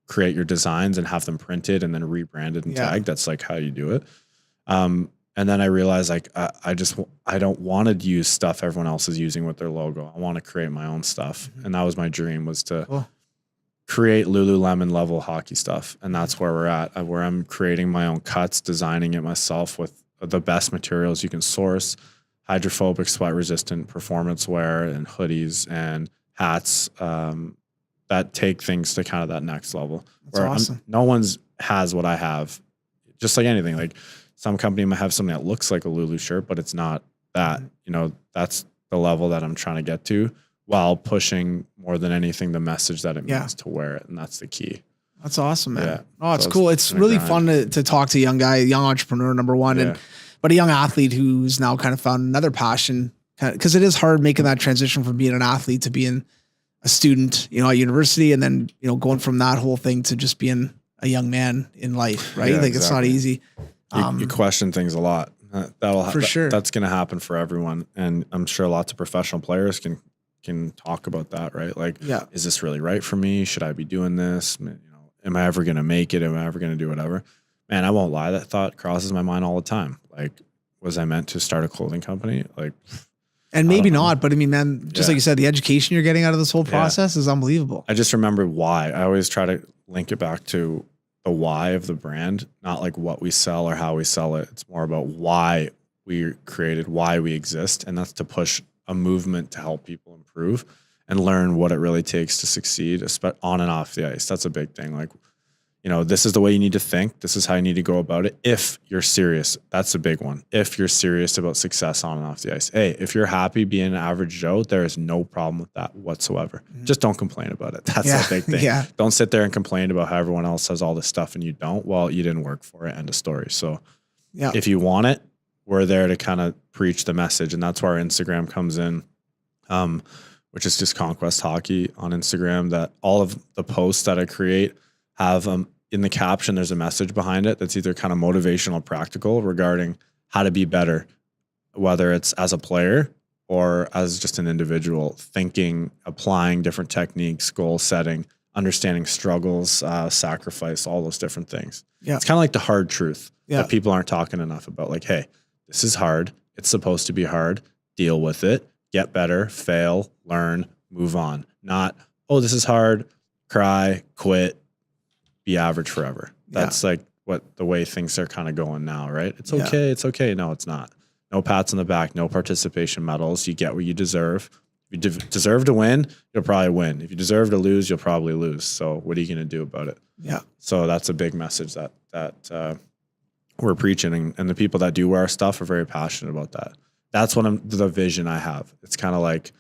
S4: create your designs and have them printed and then rebranded and tagged. That's like how you do it. And then I realized like, I don't want to use stuff everyone else is using with their logo. I want to create my own stuff. And that was my dream, was to create Lululemon level hockey stuff. And that's where we're at, where I'm creating my own cuts, designing it myself with the best materials you can source, hydrophobic, sweat resistant performance wear and hoodies and hats that take things to kind of that next level.
S3: That's awesome.
S4: No one's has what I have just like anything, like some company might have something that looks like a Lulu shirt, but it's not that, you know, that's the level that I'm trying to get to while pushing more than anything, the message that it means to wear it. And that's the key.
S3: That's awesome, man.
S4: Yeah.
S3: Oh, it's cool. It's really fun to talk to a young guy, a young entrepreneur, number one, but a young athlete who's now kind of found another passion, because it is hard making that transition from being an athlete to being a student, you know, at university, and then, you know, going from that whole thing to just being a young man in life, right?
S4: Yeah,
S3: like it's not easy.
S4: You question things a lot.
S3: For sure.
S4: That's going to happen for everyone. And I'm sure lots of professional players can talk about that, right? Like, is this really right for me? Should I be doing this? You know, am I ever going to make it? Am I ever going to do whatever? Man, I won't lie. That thought crosses my mind all the time. Like, was I meant to start a clothing company? Like,
S3: and maybe not, but I mean, man, just like you said, the education you're getting out of this whole process is unbelievable.
S4: I just remember why. I always try to link it back to the why of the brand, not like what we sell or how we sell it. It's more about why we created, why we exist. And that's to push a movement to help people improve and learn what it really takes to succeed on and off the ice. That's a big thing. Like, you know, this is the way you need to think. This is how you need to go about it. If you're serious, that's a big one. If you're serious about success on and off the ice. Hey, if you're happy being an average Joe, there is no problem with that whatsoever. Just don't complain about it. That's a big thing. Don't sit there and complain about how everyone else has all this stuff and you don't. Well, you didn't work for it. End of story. So if you want it, we're there to kind of preach the message. And that's where our Instagram comes in, which is just Conquest Hockey on Instagram. That all of the posts that I create have in the caption, there's a message behind it that's either kind of motivational or practical regarding how to be better, whether it's as a player or as just an individual, thinking, applying different techniques, goal setting, understanding struggles, sacrifice, all those different things. It's kind of like the hard truth that people aren't talking enough about. Like, hey, this is hard. It's supposed to be hard. Deal with it. Get better, fail, learn, move on. Not, oh, this is hard, cry, quit, be average forever. That's like what the way things are kind of going now, right? It's okay. It's okay. No, it's not. No pats on the back, no participation medals. You get what you deserve. If you deserve to win, you'll probably win. If you deserve to lose, you'll probably lose. So what are you going to do about it? Yeah. So that's a big message that we're preaching. And the people that do wear our stuff are very passionate about that. That's the vision I have. It's kind of like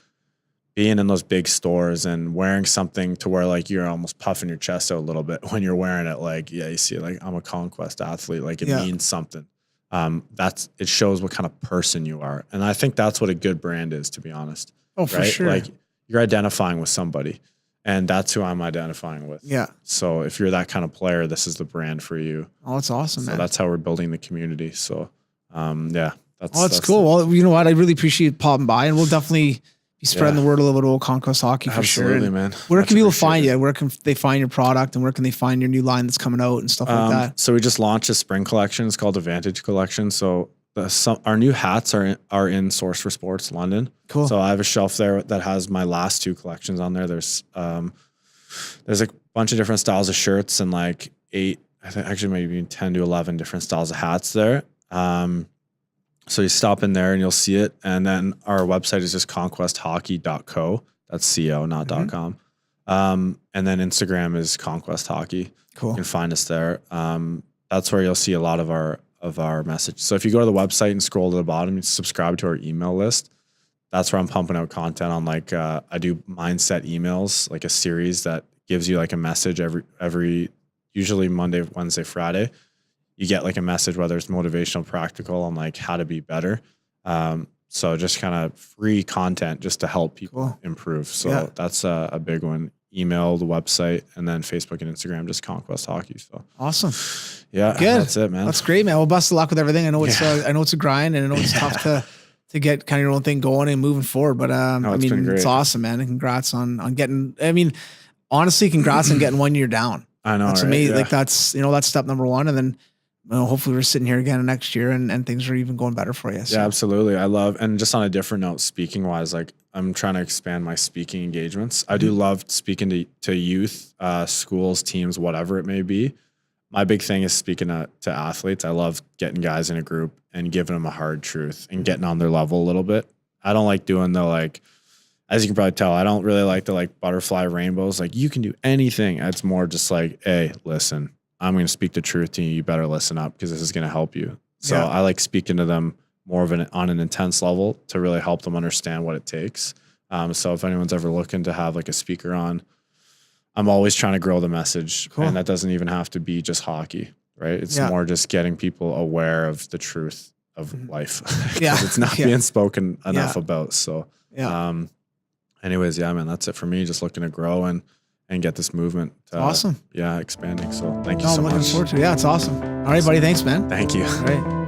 S4: being in those big stores and wearing something to where like you're almost puffing your chest out a little bit when you're wearing it. Like, you see, like I'm a Conquest athlete. Like it means something. It shows what kind of person you are. And I think that's what a good brand is, to be honest.
S3: Oh, for sure.
S4: Like you're identifying with somebody, and that's who I'm identifying with. Yeah. So if you're that kind of player, this is the brand for you.
S3: Oh, it's awesome, man.
S4: So that's how we're building the community. So,
S3: that's cool. Well, you know what? I really appreciate popping by, and we'll definitely be spreading the word a little bit about Conquest Hockey for sure.
S4: Absolutely, man.
S3: Where can people find you? Where can they find your product, and where can they find your new line that's coming out and stuff like that?
S4: So we just launched a spring collection. It's called the Vantage Collection. So our new hats are in Source for Sports London. Cool. So I have a shelf there that has my last two collections on there. There's a bunch of different styles of shirts and like 8, I think actually maybe 10 to 11 different styles of hats there. So you stop in there and you'll see it. And then our website is just conquesthockey.co. That's co, not .com. And then Instagram is Conquest Hockey. Cool. You can find us there. That's where you'll see a lot of our message. So if you go to the website and scroll to the bottom, you subscribe to our email list. That's where I'm pumping out content on like, I do mindset emails, like a series that gives you like a message every usually Monday, Wednesday, Friday. You get like a message, whether it's motivational, practical, on like how to be better. So just kind of free content just to help people improve. So that's a big one. Email, the website, and then Facebook and Instagram, just Conquest Hockey. So
S3: awesome.
S4: Yeah,
S3: good.
S4: That's it, man.
S3: That's great, man. Well, best of luck with everything. I know it's a grind, and I know it's tough to get kind of your own thing going and moving forward. But it's awesome, man. And congrats on getting. I mean, honestly, congrats on getting 1 year down.
S4: I know,
S3: that's
S4: right?
S3: amazing.
S4: Yeah.
S3: Like that's step number one, and then hopefully we're sitting here again next year and things are even going better for you. So.
S4: Yeah, absolutely. I love, and just on a different note, speaking wise, like I'm trying to expand my speaking engagements. I do love speaking to youth, schools, teams, whatever it may be. My big thing is speaking to athletes. I love getting guys in a group and giving them a hard truth and getting on their level a little bit. I don't like doing the like, as you can probably tell, I don't really like the like butterfly rainbows. Like you can do anything. It's more just like, hey, listen, I'm going to speak the truth to you. You better listen up because this is going to help you. So
S3: Yeah.
S4: I like speaking to them more of on an intense level to really help them understand what it takes. So if anyone's ever looking to have like a speaker on, I'm always trying to grow the message.
S3: Cool.
S4: And that doesn't even have to be just hockey, right? It's more just getting people aware of the truth of life.
S3: Yeah.
S4: It's not being spoken enough about. So, anyways, man, that's it for me. Just looking to grow and get this movement.
S3: Awesome.
S4: Yeah. Expanding. So thank you so
S3: I'm looking
S4: much.
S3: forward to it. Yeah, it's awesome. All right, buddy. Thanks, man.
S4: Thank you.
S3: All right.